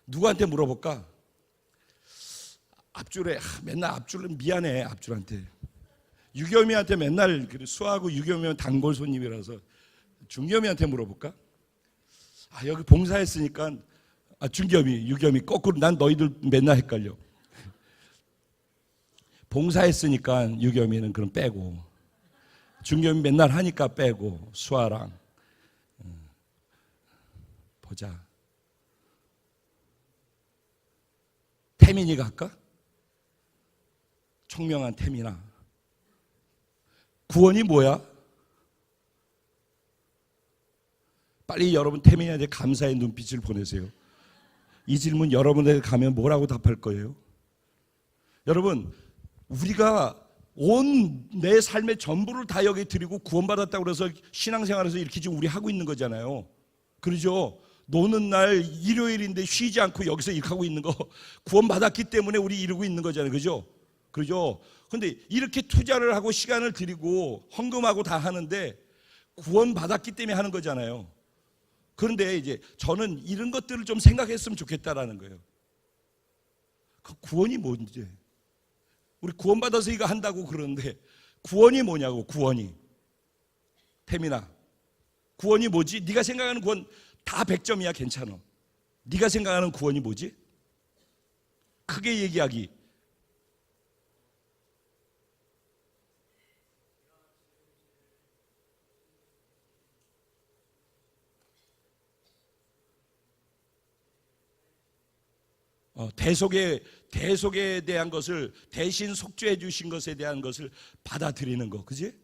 S1: 누구한테 물어볼까? 앞줄에 맨날 앞줄은 미안해. 앞줄한테 유겸이한테 맨날 수하고 유겸이면 단골 손님이라서 중겸이한테 물어볼까? 여기 봉사했으니까 중겸이 유겸이 거꾸로 난 너희들 맨날 헷갈려. 봉사했으니까 유겸이는 그럼 빼고 중겸이 맨날 하니까 빼고 수아랑 보자. 태민이가 할까? 총명한 태민아. 구원이 뭐야? 빨리 여러분 태민이한테 감사의 눈빛을 보내세요. 이 질문 여러분에게 가면 뭐라고 답할 거예요? 여러분, 우리가 온 내 삶의 전부를 다 여기 드리고 구원받았다고 그래서 신앙생활에서 이렇게 지금 우리 하고 있는 거잖아요. 그러죠? 노는 날 일요일인데 쉬지 않고 여기서 이렇게 하고 있는 거 구원받았기 때문에 우리 이러고 있는 거잖아요. 그죠? 그죠? 근데 이렇게 투자를 하고 시간을 드리고 헌금하고 다 하는데 구원받았기 때문에 하는 거잖아요. 그런데 이제 저는 이런 것들을 좀 생각했으면 좋겠다라는 거예요. 그 구원이 뭔지. 우리 구원받아서 이거 한다고 그러는데 구원이 뭐냐고. 구원이. 태민아, 구원이 뭐지? 네가 생각하는 구원 다 100점이야. 괜찮아. 네가 생각하는 구원이 뭐지? 크게 얘기하기. 대속에 대한 것을 대신 속죄해 주신 것에 대한 것을 받아들이는 거, 그지?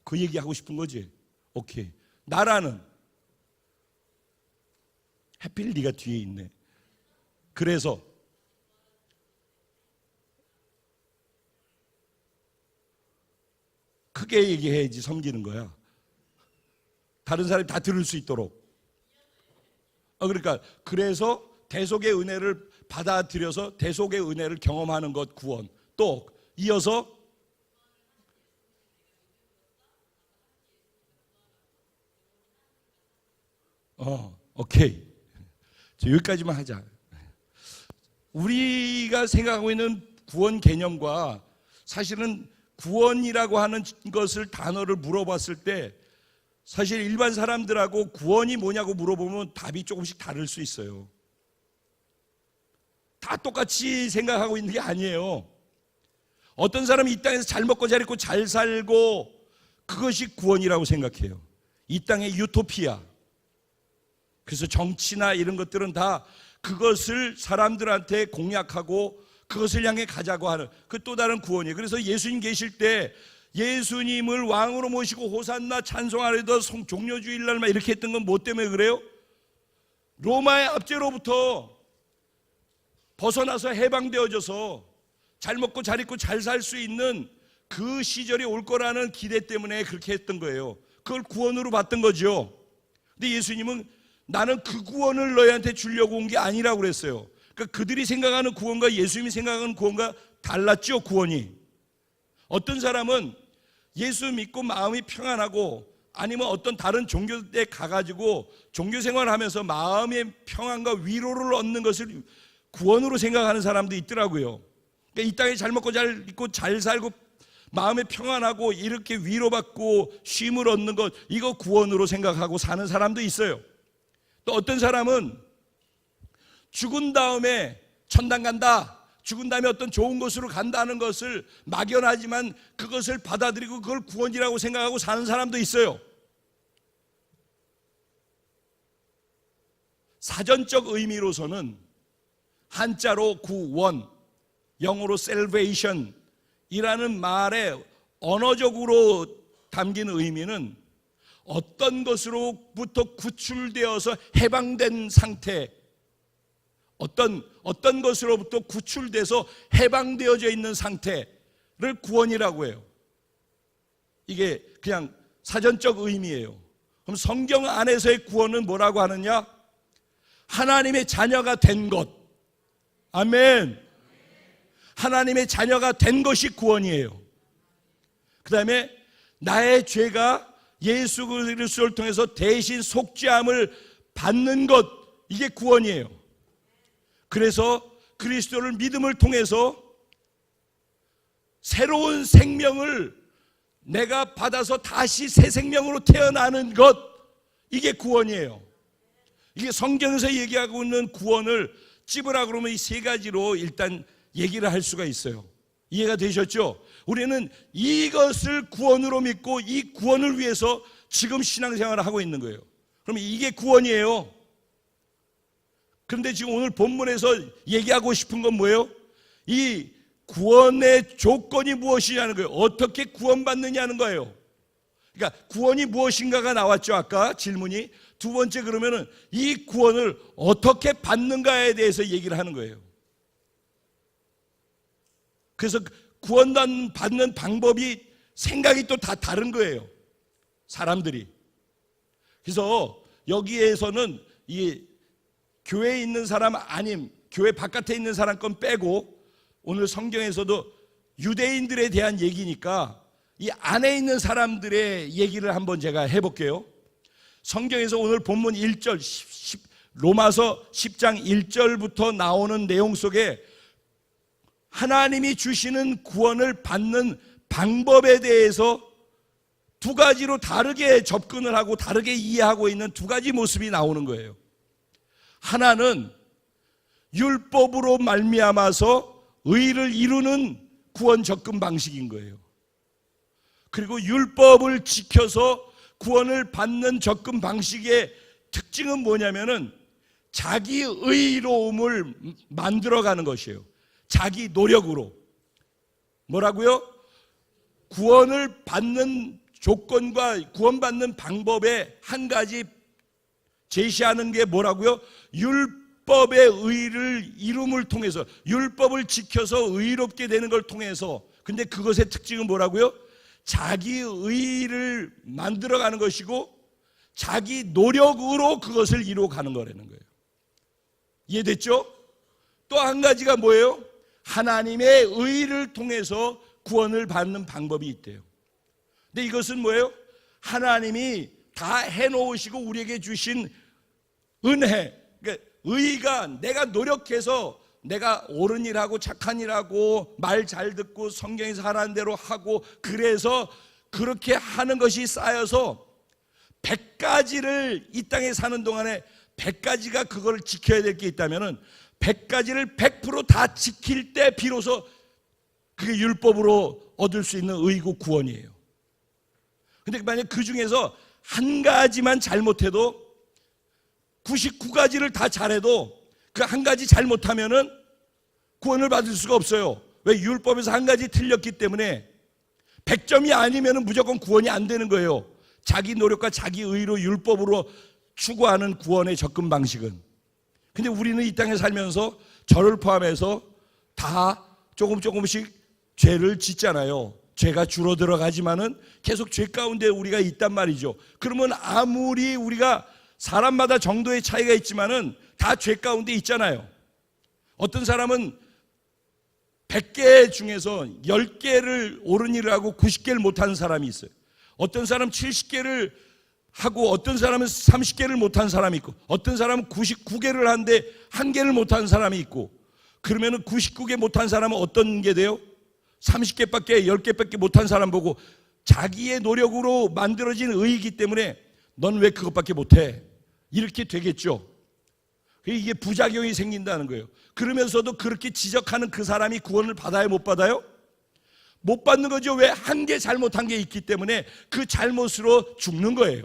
S1: 그 얘기하고 싶은 거지. 오케이. 나라는 하필 네가 뒤에 있네. 그래서 크게 얘기해야지 섬기는 거야. 다른 사람이 다 들을 수 있도록. 그러니까 그래서 대속의 은혜를 받아들여서 대속의 은혜를 경험하는 것 구원. 또 이어서 오케이. 여기까지만 하자. 우리가 생각하고 있는 구원 개념과 사실은 구원이라고 하는 것을 단어를 물어봤을 때 사실 일반 사람들하고 구원이 뭐냐고 물어보면 답이 조금씩 다를 수 있어요. 다 똑같이 생각하고 있는 게 아니에요. 어떤 사람이 이 땅에서 잘 먹고 잘 입고 잘 살고 그것이 구원이라고 생각해요. 이 땅의 유토피아. 그래서 정치나 이런 것들은 다 그것을 사람들한테 공약하고 그것을 향해 가자고 하는 그 또 다른 구원이에요. 그래서 예수님 계실 때 예수님을 왕으로 모시고 호산나 찬송하려다 종려주일날 막 이렇게 했던 건 뭐 때문에 그래요? 로마의 압제로부터 벗어나서 해방되어져서 잘 먹고 잘 입고 잘 살 수 있는 그 시절이 올 거라는 기대 때문에 그렇게 했던 거예요. 그걸 구원으로 봤던 거죠. 근데 예수님은 나는 그 구원을 너희한테 주려고 온 게 아니라고 그랬어요. 그러니까 그들이 생각하는 구원과 예수님이 생각하는 구원과 달랐죠. 구원이. 어떤 사람은 예수 믿고 마음이 평안하고 아니면 어떤 다른 종교에 가가지고 종교 생활하면서 마음의 평안과 위로를 얻는 것을 구원으로 생각하는 사람도 있더라고요. 그러니까 이 땅에 잘 먹고 잘 입고 잘 살고 마음에 평안하고 이렇게 위로받고 쉼을 얻는 것, 이거 구원으로 생각하고 사는 사람도 있어요. 또 어떤 사람은 죽은 다음에 천당 간다, 죽은 다음에 어떤 좋은 곳으로 간다는 것을 막연하지만 그것을 받아들이고 그걸 구원이라고 생각하고 사는 사람도 있어요. 사전적 의미로서는 한자로 구원, 영어로 salvation 이라는 말의 언어적으로 담긴 의미는 어떤 것으로부터 구출되어서 해방된 상태, 어떤 것으로부터 구출돼서 해방되어져 있는 상태를 구원이라고 해요. 이게 그냥 사전적 의미예요. 그럼 성경 안에서의 구원은 뭐라고 하느냐? 하나님의 자녀가 된 것. 아멘. 하나님의 자녀가 된 것이 구원이에요. 그 다음에 나의 죄가 예수 그리스도를 통해서 대신 속죄함을 받는 것, 이게 구원이에요. 그래서 그리스도를 믿음을 통해서 새로운 생명을 내가 받아서 다시 새 생명으로 태어나는 것, 이게 구원이에요. 이게 성경에서 얘기하고 있는 구원을 찝으라 그러면 이 세 가지로 일단 얘기를 할 수가 있어요. 이해가 되셨죠? 우리는 이것을 구원으로 믿고 이 구원을 위해서 지금 신앙생활을 하고 있는 거예요. 그러면 이게 구원이에요. 그런데 지금 오늘 본문에서 얘기하고 싶은 건 뭐예요? 이 구원의 조건이 무엇이냐는 거예요. 어떻게 구원받느냐는 거예요. 그러니까 구원이 무엇인가가 나왔죠. 아까 질문이. 두 번째, 그러면은 이 구원을 어떻게 받는가에 대해서 얘기를 하는 거예요. 그래서 구원받는 방법이 생각이 또 다 다른 거예요. 사람들이. 그래서 여기에서는 이 교회에 있는 사람 아님 교회 바깥에 있는 사람 건 빼고 오늘 성경에서도 유대인들에 대한 얘기니까 이 안에 있는 사람들의 얘기를 한번 제가 해볼게요. 성경에서 오늘 본문 1절 로마서 10장 1절부터 나오는 내용 속에 하나님이 주시는 구원을 받는 방법에 대해서 두 가지로 다르게 접근을 하고 다르게 이해하고 있는 두 가지 모습이 나오는 거예요. 하나는 율법으로 말미암아서 의를 이루는 구원 접근 방식인 거예요. 그리고 율법을 지켜서 구원을 받는 접근 방식의 특징은 뭐냐면은 자기 의로움을 만들어가는 것이에요. 자기 노력으로. 뭐라고요? 구원을 받는 조건과 구원받는 방법의 한 가지 제시하는 게 뭐라고요? 율법의 의를 이룸을 통해서, 율법을 지켜서 의롭게 되는 걸 통해서. 근데 그것의 특징은 뭐라고요? 자기 의를 만들어가는 것이고 자기 노력으로 그것을 이루어가는 거라는 거예요. 이해됐죠? 또 한 가지가 뭐예요? 하나님의 의를 통해서 구원을 받는 방법이 있대요. 근데 이것은 뭐예요? 하나님이 다 해놓으시고 우리에게 주신 은혜. 그러니까 의가 내가 노력해서 내가 옳은 일하고 착한 일하고 말 잘 듣고 성경에서 하라는 대로 하고 그래서 그렇게 하는 것이 쌓여서 100가지를 이 땅에 사는 동안에 100가지가 그걸 지켜야 될 게 있다면은 100가지를 100% 다 지킬 때 비로소 그게 율법으로 얻을 수 있는 의고 구원이에요. 근데 만약 그 중에서 한 가지만 잘못해도 99가지를 다 잘해도 그 한 가지 잘못하면은 구원을 받을 수가 없어요. 왜? 율법에서 한 가지 틀렸기 때문에 100점이 아니면은 무조건 구원이 안 되는 거예요. 자기 노력과 자기 의로 율법으로 추구하는 구원의 접근 방식은. 근데 우리는 이 땅에 살면서 저를 포함해서 다 조금씩 죄를 짓잖아요. 죄가 줄어들어 가지만은 계속 죄 가운데 우리가 있단 말이죠. 그러면 아무리 우리가 사람마다 정도의 차이가 있지만은 다 죄 가운데 있잖아요. 어떤 사람은 100개 중에서 10개를 옳은 일을 하고 90개를 못하는 사람이 있어요. 어떤 사람은 70개를 하고 어떤 사람은 30개를 못하는 사람이 있고 어떤 사람은 99개를 하는데 1개를 못하는 사람이 있고, 그러면은 99개 못한 사람은 어떤 게 돼요? 30개밖에 10개밖에 못한 사람 보고 자기의 노력으로 만들어진 의이기 때문에 넌 왜 그것밖에 못해? 이렇게 되겠죠. 이게 부작용이 생긴다는 거예요. 그러면서도 그렇게 지적하는 그 사람이 구원을 받아요, 못 받아요? 못 받는 거죠. 왜? 한 개 잘못한 게 있기 때문에 그 잘못으로 죽는 거예요.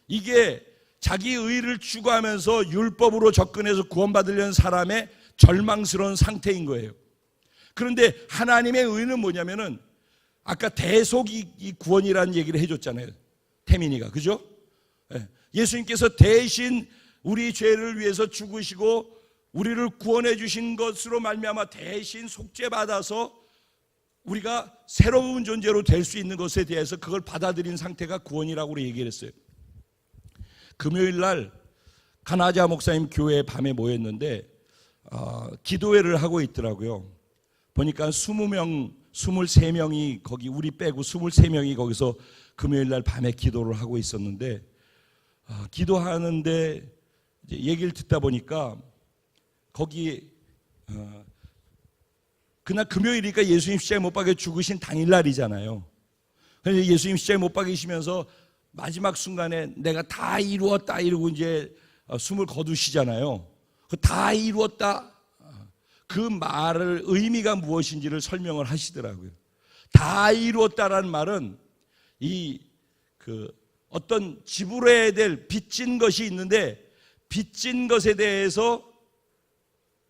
S1: 이게 자기 의를 추구하면서 율법으로 접근해서 구원받으려는 사람의 절망스러운 상태인 거예요. 그런데 하나님의 의는 뭐냐면은 아까 대속이 구원이라는 얘기를 해줬잖아요. 태민이가, 그죠? 예수님께서 대신 우리 죄를 위해서 죽으시고 우리를 구원해 주신 것으로 말미암아 대신 속죄받아서 우리가 새로운 존재로 될 수 있는 것에 대해서 그걸 받아들인 상태가 구원이라고 얘기를 했어요. 금요일 날 가나자 목사님 교회 밤에 모였는데 기도회를 하고 있더라고요. 보니까 20명, 23명이 거기 우리 빼고 23명이 거기서 금요일 날 밤에 기도를 하고 있었는데 기도하는데 이제 얘기를 듣다 보니까 거기 그날 금요일이니까 예수님 십자가에 못 박혀 죽으신 당일날이잖아요. 그래서 예수님 십자가에 못 박히시면서 마지막 순간에 내가 다 이루었다 이러고 이제 숨을 거두시잖아요. 그 다 이루었다 그 말을 의미가 무엇인지를 설명을 하시더라고요. 다 이루었다라는 말은 어떤 지불해야 될 빚진 것이 있는데 빚진 것에 대해서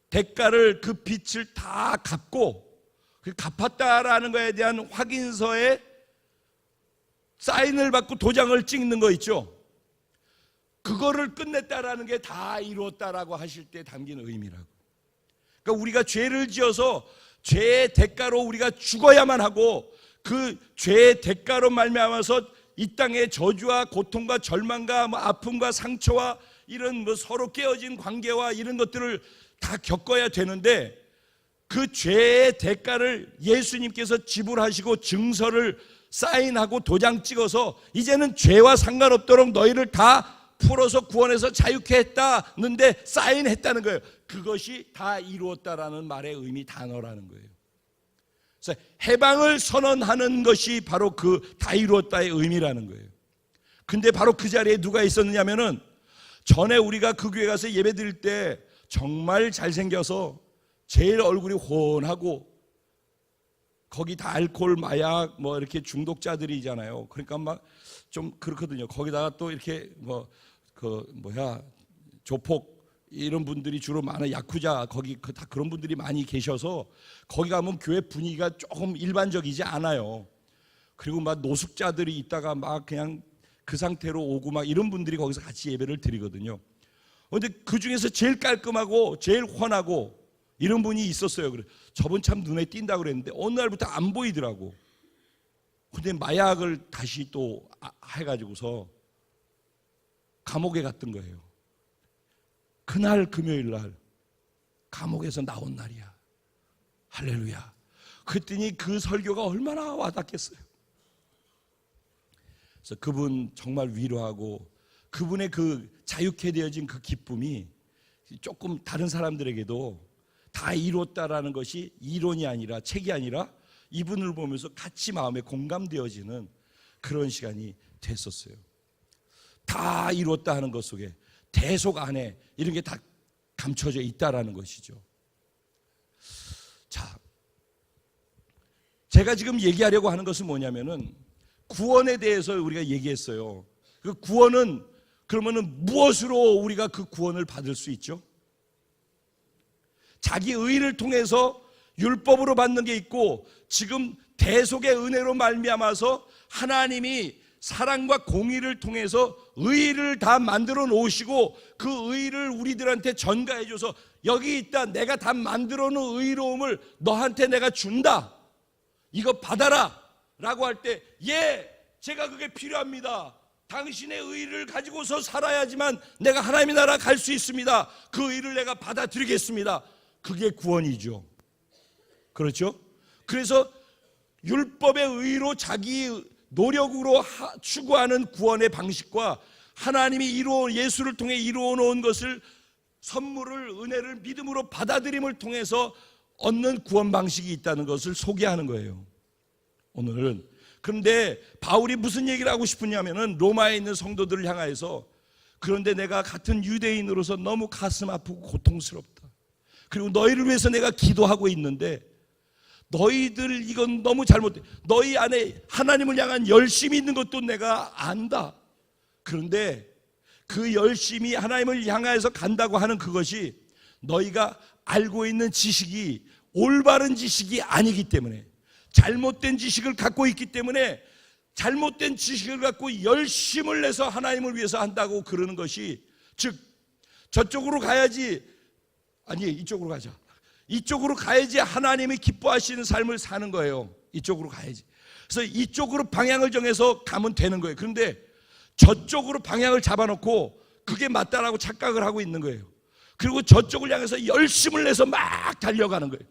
S1: 대가를 그 빚을 다 갚고 그 갚았다라는 것에 대한 확인서에 사인을 받고 도장을 찍는 거 있죠. 그거를 끝냈다라는 게 다 이루었다라고 하실 때 담긴 의미라고. 그러니까 우리가 죄를 지어서 죄의 대가로 우리가 죽어야만 하고 그 죄의 대가로 말미암아서 이 땅의 저주와 고통과 절망과 아픔과 상처와 이런 서로 깨어진 관계와 이런 것들을 다 겪어야 되는데 그 죄의 대가를 예수님께서 지불하시고 증서를 사인하고 도장 찍어서 이제는 죄와 상관없도록 너희를 다 풀어서 구원해서 자유케 했다는데 사인했다는 거예요. 그것이 다 이루었다라는 말의 의미 단어라는 거예요. 그래서 해방을 선언하는 것이 바로 그 다 이루었다의 의미라는 거예요. 근데 바로 그 자리에 누가 있었느냐면은 전에 우리가 그 교회 가서 예배 드릴 때 정말 잘생겨서 제일 얼굴이 훤하고 거기 다 알코올, 마약 이렇게 중독자들이잖아요. 그러니까 막 좀 그렇거든요. 거기다가 또 이렇게 조폭 이런 분들이 주로 많아, 야쿠자 거기 다 그런 분들이 많이 계셔서 거기 가면 교회 분위기가 조금 일반적이지 않아요. 그리고 막 노숙자들이 있다가 막 그냥 그 상태로 오고 막 이런 분들이 거기서 같이 예배를 드리거든요. 그런데 그 중에서 제일 깔끔하고 제일 훤하고 이런 분이 있었어요. 그래, 저분 참 눈에 띈다고 그랬는데 어느 날부터 안 보이더라고. 근데 마약을 다시 또 해가지고서 감옥에 갔던 거예요. 그날 금요일 날 감옥에서 나온 날이야. 할렐루야. 그랬더니 그 설교가 얼마나 와닿겠어요. 그래서 그분 정말 위로하고 그분의 그 자유케 되어진 그 기쁨이 조금 다른 사람들에게도 다 이뤘다라는 것이 이론이 아니라 책이 아니라 이분을 보면서 같이 마음에 공감되어지는 그런 시간이 됐었어요. 다 이뤘다 하는 것 속에 대속 안에 이런 게 다 감춰져 있다라는 것이죠. 자, 제가 지금 얘기하려고 하는 것은 뭐냐면은 구원에 대해서 우리가 얘기했어요. 그 구원은 그러면은 무엇으로 우리가 그 구원을 받을 수 있죠? 자기 의를 통해서 율법으로 받는 게 있고 지금 대속의 은혜로 말미암아서 하나님이 사랑과 공의를 통해서 의를 다 만들어 놓으시고 그 의를 우리들한테 전가해 줘서 여기 있다, 내가 다 만들어 놓은 의로움을 너한테 내가 준다, 이거 받아라 라고 할 때 예, 제가 그게 필요합니다, 당신의 의를 가지고서 살아야지만 내가 하나님의 나라 갈 수 있습니다. 그 의를 내가 받아들이겠습니다. 그게 구원이죠. 그렇죠? 그래서 율법의 의로 자기 노력으로 추구하는 구원의 방식과 하나님이 예수를 통해 이루어 놓은 것을, 선물을, 은혜를 믿음으로 받아들임을 통해서 얻는 구원 방식이 있다는 것을 소개하는 거예요, 오늘은. 그런데 바울이 무슨 얘기를 하고 싶으냐면은 로마에 있는 성도들을 향하여서, 그런데 내가 같은 유대인으로서 너무 가슴 아프고 고통스럽다. 그리고 너희를 위해서 내가 기도하고 있는데 너희들 이건 너무 잘못돼. 너희 안에 하나님을 향한 열심이 있는 것도 내가 안다. 그런데 그 열심이 하나님을 향하여서 간다고 하는 그것이 너희가 알고 있는 지식이 올바른 지식이 아니기 때문에, 잘못된 지식을 갖고 있기 때문에 잘못된 지식을 갖고 열심을 내서 하나님을 위해서 한다고 그러는 것이, 즉 저쪽으로 가야지, 아니 이쪽으로 가자, 이쪽으로 가야지 하나님이 기뻐하시는 삶을 사는 거예요. 이쪽으로 가야지. 그래서 이쪽으로 방향을 정해서 가면 되는 거예요. 그런데 저쪽으로 방향을 잡아놓고 그게 맞다라고 착각을 하고 있는 거예요. 그리고 저쪽을 향해서 열심을 내서 막 달려가는 거예요.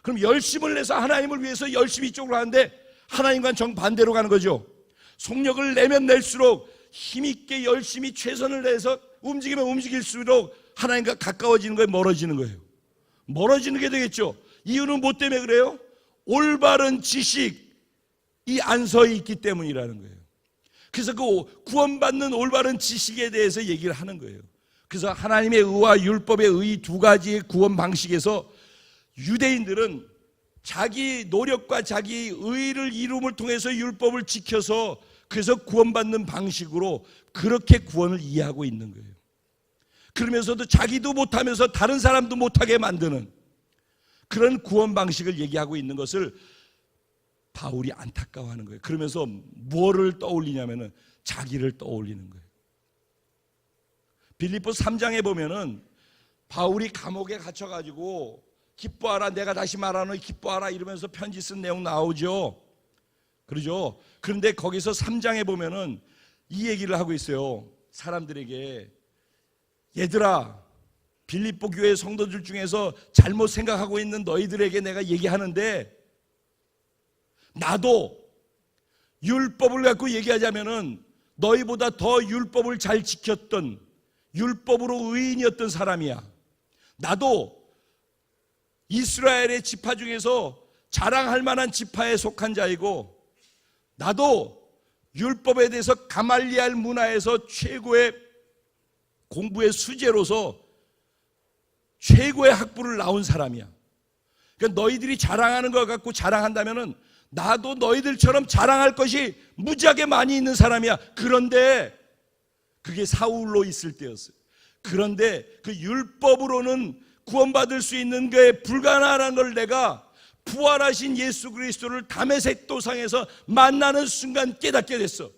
S1: 그럼 열심을 내서 하나님을 위해서 열심히 이쪽으로 가는데 하나님과는 정반대로 가는 거죠. 속력을 내면 낼수록 힘있게 열심히 최선을 내서 움직이면 움직일수록 하나님과 가까워지는 거예요, 멀어지는 거예요? 멀어지는 게 되겠죠. 이유는 뭐 때문에 그래요? 올바른 지식이 안 서 있기 때문이라는 거예요. 그래서 그 구원받는 올바른 지식에 대해서 얘기를 하는 거예요. 그래서 하나님의 의와 율법의 의 두 가지의 구원 방식에서 유대인들은 자기 노력과 자기 의를 이룸을 통해서 율법을 지켜서 그래서 구원받는 방식으로 그렇게 구원을 이해하고 있는 거예요. 그러면서도 자기도 못하면서 다른 사람도 못하게 만드는 그런 구원 방식을 얘기하고 있는 것을 바울이 안타까워하는 거예요. 그러면서 뭐를 떠올리냐면은 자기를 떠올리는 거예요. 빌립보서 3장에 보면은 바울이 감옥에 갇혀가지고 기뻐하라, 내가 다시 말하노니 기뻐하라 이러면서 편지 쓴 내용 나오죠. 그러죠. 그런데 거기서 3장에 보면은 이 얘기를 하고 있어요. 사람들에게, 얘들아, 빌립보 교회 성도들 중에서 잘못 생각하고 있는 너희들에게 내가 얘기하는데, 나도 율법을 갖고 얘기하자면은 너희보다 더 율법을 잘 지켰던, 율법으로 의인이었던 사람이야. 나도 이스라엘의 지파 중에서 자랑할 만한 지파에 속한 자이고, 나도 율법에 대해서 가말리알 문화에서 최고의 공부의 수재로서 최고의 학부를 나온 사람이야. 그러니까 너희들이 자랑하는 것 갖고 자랑한다면은 나도 너희들처럼 자랑할 것이 무지하게 많이 있는 사람이야. 그런데 그게 사울로 있을 때였어요. 그런데 그 율법으로는 구원받을 수 있는 게 불가능한 걸 내가 부활하신 예수 그리스도를 다메섹 도상에서 만나는 순간 깨닫게 됐어.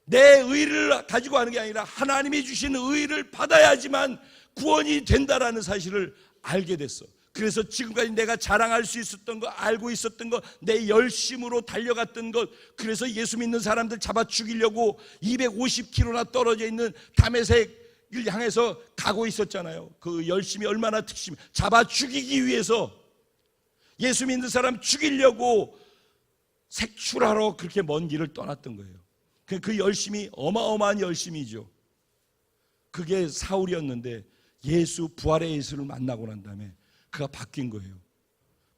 S1: 내 의를 가지고 하는 게 아니라 하나님이 주신 의를 받아야지만 구원이 된다라는 사실을 알게 됐어. 그래서 지금까지 내가 자랑할 수 있었던 거, 알고 있었던 거, 내 열심으로 달려갔던 것, 그래서 예수 믿는 사람들 잡아 죽이려고 250km나 떨어져 있는 다메섹을 향해서 가고 있었잖아요. 그 열심이 얼마나 특심, 잡아 죽이기 위해서 예수 믿는 사람 죽이려고 색출하러 그렇게 먼 길을 떠났던 거예요. 그 열심이 어마어마한 열심이죠. 그게 사울이었는데 예수, 부활의 예수를 만나고 난 다음에 그가 바뀐 거예요.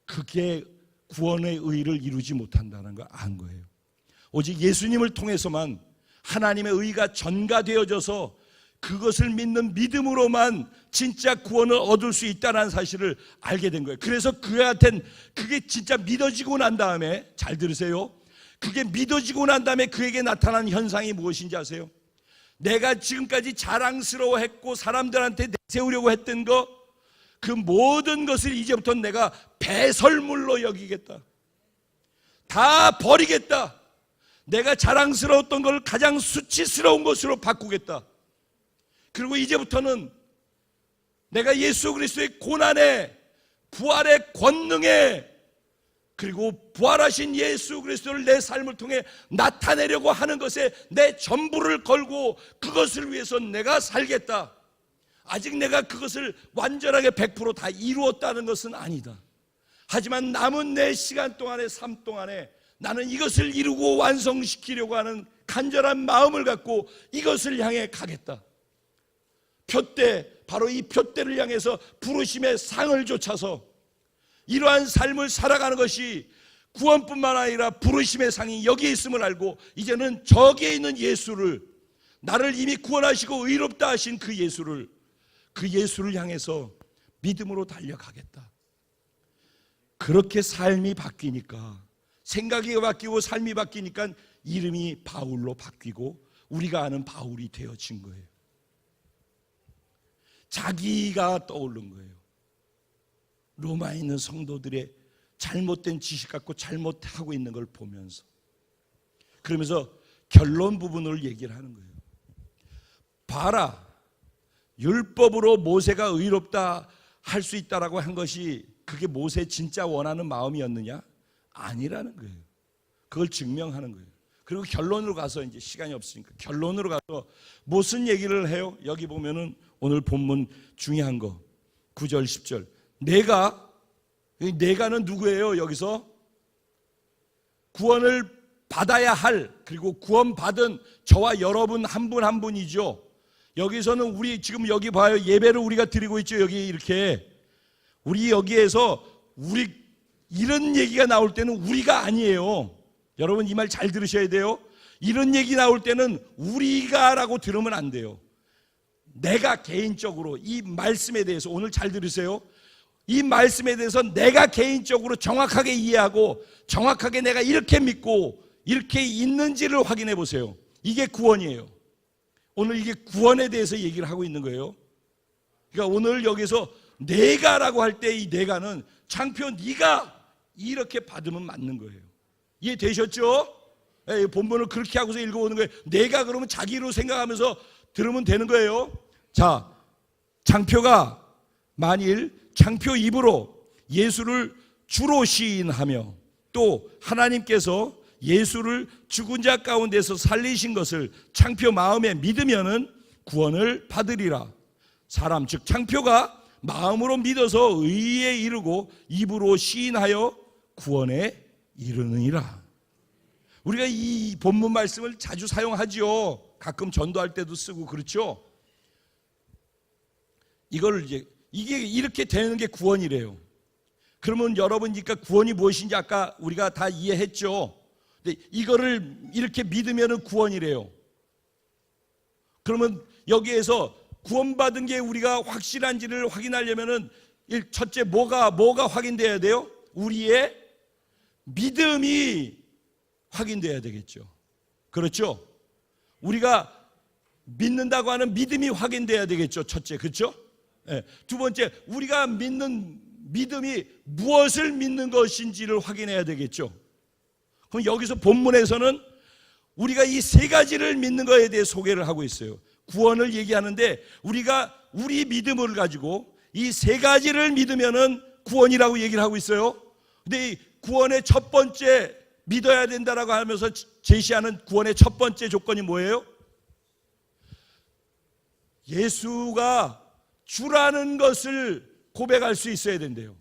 S1: 그게 구원의 의를 이루지 못한다는 걸 안 거예요. 오직 예수님을 통해서만 하나님의 의가 전가되어져서 그것을 믿는 믿음으로만 진짜 구원을 얻을 수 있다는 사실을 알게 된 거예요. 그래서 그한테는 그게 진짜 믿어지고 난 다음에, 잘 들으세요, 그게 믿어지고 난 다음에 그에게 나타난 현상이 무엇인지 아세요? 내가 지금까지 자랑스러워했고 사람들한테 내세우려고 했던 거, 그 모든 것을 이제부터 내가 배설물로 여기겠다. 다 버리겠다. 내가 자랑스러웠던 걸 가장 수치스러운 것으로 바꾸겠다. 그리고 이제부터는 내가 예수 그리스도의 고난에, 부활의 권능에 그리고 부활하신 예수 그리스도를 내 삶을 통해 나타내려고 하는 것에 내 전부를 걸고 그것을 위해서 내가 살겠다. 아직 내가 그것을 완전하게 100%다 이루었다는 것은 아니다. 하지만 남은 내 시간 동안의 삶 동안에 나는 이것을 이루고 완성시키려고 하는 간절한 마음을 갖고 이것을 향해 가겠다. 표대, 바로 이 표대를 향해서 부르심의 상을 좇아서 이러한 삶을 살아가는 것이 구원뿐만 아니라 부르심의 상이 여기에 있음을 알고 이제는 저기에 있는 예수를, 나를 이미 구원하시고 의롭다 하신 그 예수를 향해서 믿음으로 달려가겠다. 그렇게 삶이 바뀌니까, 생각이 바뀌고 삶이 바뀌니까 이름이 바울로 바뀌고 우리가 아는 바울이 되어진 거예요. 자기가 떠오른 거예요. 로마에 있는 성도들의 잘못된 지식 갖고 잘못하고 있는 걸 보면서, 그러면서 결론 부분을 얘기를 하는 거예요. 봐라, 율법으로 모세가 의롭다 할 수 있다라고 한 것이 그게 모세 진짜 원하는 마음이었느냐? 아니라는 거예요. 그걸 증명하는 거예요. 그리고 결론으로 가서, 이제 시간이 없으니까 결론으로 가서 무슨 얘기를 해요? 여기 보면은 오늘 본문 중요한 거 9절 10절, 내가는 누구예요? 여기서 구원을 받아야 할, 그리고 구원받은 저와 여러분 한 분 한 분이죠. 여기서는 우리 지금 여기 봐요. 예배를 우리가 드리고 있죠. 여기 이렇게 우리 여기에서 우리 이런 얘기가 나올 때는 우리가 아니에요. 여러분 이 말 잘 들으셔야 돼요. 이런 얘기 나올 때는 우리가라고 들으면 안 돼요. 내가 개인적으로 이 말씀에 대해서, 오늘 잘 들으세요. 이 말씀에 대해서 내가 개인적으로 정확하게 이해하고 정확하게 내가 이렇게 믿고 이렇게 있는지를 확인해 보세요. 이게 구원이에요. 오늘 이게 구원에 대해서 얘기를 하고 있는 거예요. 그러니까 오늘 여기서 내가라고 할 때 이 내가는 창표 네가 이렇게 받으면 맞는 거예요. 이해되셨죠? 본문을 그렇게 하고서 읽어오는 거예요. 내가 그러면 자기로 생각하면서 들으면 되는 거예요. 자, 장표가 만일 장표 입으로 예수를 주로 시인하며 또 하나님께서 예수를 죽은 자 가운데서 살리신 것을 창표 마음에 믿으면은 구원을 받으리라. 사람 즉 창표가 마음으로 믿어서 의에 이르고 입으로 시인하여 구원에 이르느니라. 우리가 이 본문 말씀을 자주 사용하죠. 가끔 전도할 때도 쓰고 그렇죠. 이걸 이게 이렇게 되는 게 구원이래요. 그러면 여러분, 그러니까 구원이 무엇인지 아까 우리가 다 이해했죠. 근데 이거를 이렇게 믿으면은 구원이래요. 그러면 여기에서 구원받은 게 우리가 확실한지를 확인하려면은 첫째 뭐가 확인돼야 돼요? 우리의 믿음이 확인돼야 되겠죠. 그렇죠? 우리가 믿는다고 하는 믿음이 확인돼야 되겠죠. 첫째, 그렇죠? 네. 두 번째, 우리가 믿는 믿음이 무엇을 믿는 것인지를 확인해야 되겠죠. 그럼 여기서 본문에서는 우리가 이 세 가지를 믿는 것에 대해 소개를 하고 있어요. 구원을 얘기하는데 우리가 우리 믿음을 가지고 이 세 가지를 믿으면은 구원이라고 얘기를 하고 있어요. 근데 이 구원의 첫 번째, 믿어야 된다라고 하면서 제시하는 구원의 첫 번째 조건이 뭐예요? 예수가 주라는 것을 고백할 수 있어야 된대요.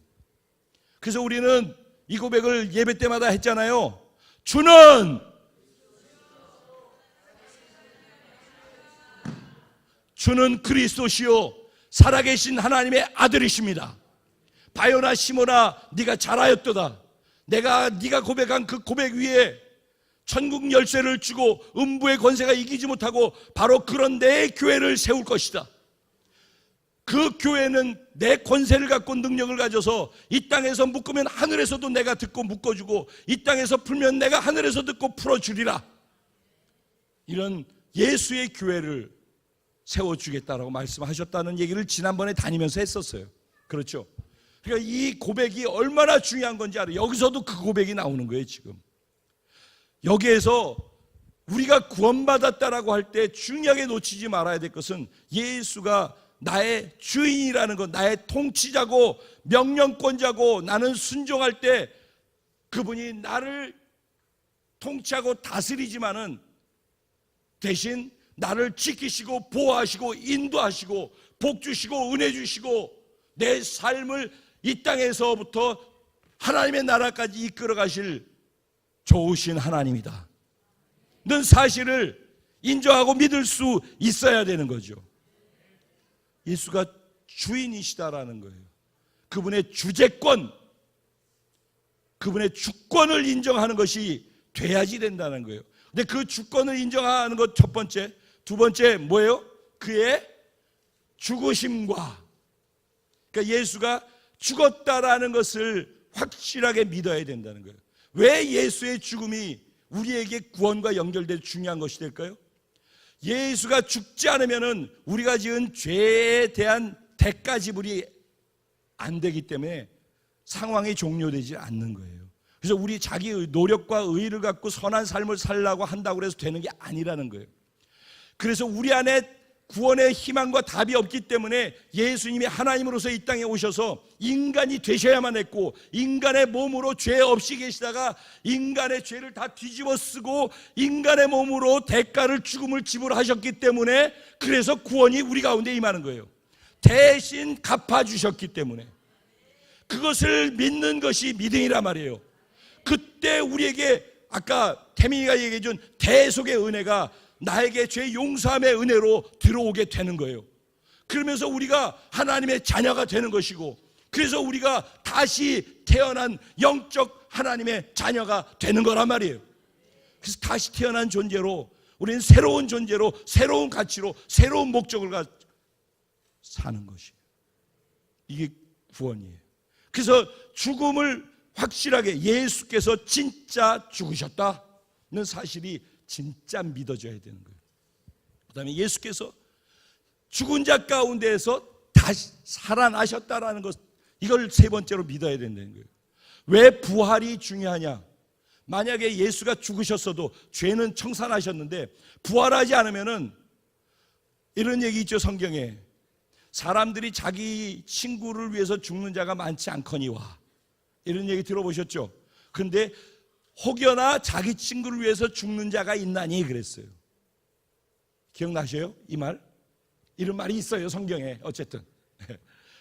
S1: 그래서 우리는 이 고백을 예배 때마다 했잖아요. 주는 그리스도시요 살아계신 하나님의 아들이십니다. 바요나 시모나 네가 잘하였도다. 네가 고백한 그 고백 위에 천국 열쇠를 주고 음부의 권세가 이기지 못하고 바로 그런 내 교회를 세울 것이다. 그 교회는 내 권세를 갖고 능력을 가져서 이 땅에서 묶으면 하늘에서도 내가 듣고 묶어주고 이 땅에서 풀면 내가 하늘에서 듣고 풀어주리라. 이런 예수의 교회를 세워주겠다라고 말씀하셨다는 얘기를 지난번에 다니면서 했었어요. 그렇죠? 그러니까 이 고백이 얼마나 중요한 건지 알아요. 여기서도 그 고백이 나오는 거예요. 지금 여기에서 우리가 구원받았다라고 할 때 중요하게 놓치지 말아야 될 것은 예수가 나의 주인이라는 것, 나의 통치자고 명령권자고 나는 순종할 때 그분이 나를 통치하고 다스리지만은 대신 나를 지키시고 보호하시고 인도하시고 복 주시고 은혜 주시고 내 삶을 이 땅에서부터 하나님의 나라까지 이끌어 가실 좋으신 하나님이다 는 사실을 인정하고 믿을 수 있어야 되는 거죠. 예수가 주인이시다라는 거예요. 그분의 주재권, 그분의 주권을 인정하는 것이 돼야지 된다는 거예요. 근데 그 주권을 인정하는 것 첫 번째, 두 번째 뭐예요? 그의 죽으심과, 그러니까 예수가 죽었다라는 것을 확실하게 믿어야 된다는 거예요. 왜 예수의 죽음이 우리에게 구원과 연결될 중요한 것이 될까요? 예수가 죽지 않으면은 우리가 지은 죄에 대한 대가 지불이 안 되기 때문에 상황이 종료되지 않는 거예요. 그래서 우리 자기 노력과 의의를 갖고 선한 삶을 살라고 한다고 해서 되는 게 아니라는 거예요. 그래서 우리 안에 구원의 희망과 답이 없기 때문에 예수님이 하나님으로서 이 땅에 오셔서 인간이 되셔야만 했고, 인간의 몸으로 죄 없이 계시다가 인간의 죄를 다 뒤집어 쓰고 인간의 몸으로 대가를, 죽음을 지불하셨기 때문에, 그래서 구원이 우리 가운데 임하는 거예요. 대신 갚아주셨기 때문에. 그것을 믿는 것이 믿음이란 말이에요. 그때 우리에게 아까 태민이가 얘기해 준 대속의 은혜가 나에게 죄 용서함의 은혜로 들어오게 되는 거예요. 그러면서 우리가 하나님의 자녀가 되는 것이고, 그래서 우리가 다시 태어난 영적 하나님의 자녀가 되는 거란 말이에요. 그래서 다시 태어난 존재로 우리는 새로운 존재로, 새로운 가치로, 새로운 목적을 가지고 사는 것이에요. 이게 구원이에요. 그래서 죽음을 확실하게 예수께서 진짜 죽으셨다는 사실이 진짜 믿어져야 되는 거예요. 그 다음에 예수께서 죽은 자 가운데에서 다시 살아나셨다라는 것, 이걸 세 번째로 믿어야 된다는 거예요. 왜 부활이 중요하냐? 만약에 예수가 죽으셨어도 죄는 청산하셨는데 부활하지 않으면은 이런 얘기 있죠, 성경에. 사람들이 자기 친구를 위해서 죽는 자가 많지 않거니와, 이런 얘기 들어보셨죠? 그런데 혹여나 자기 친구를 위해서 죽는 자가 있나니 그랬어요. 기억나셔요? 이 말? 이런 말이 있어요, 성경에. 어쨌든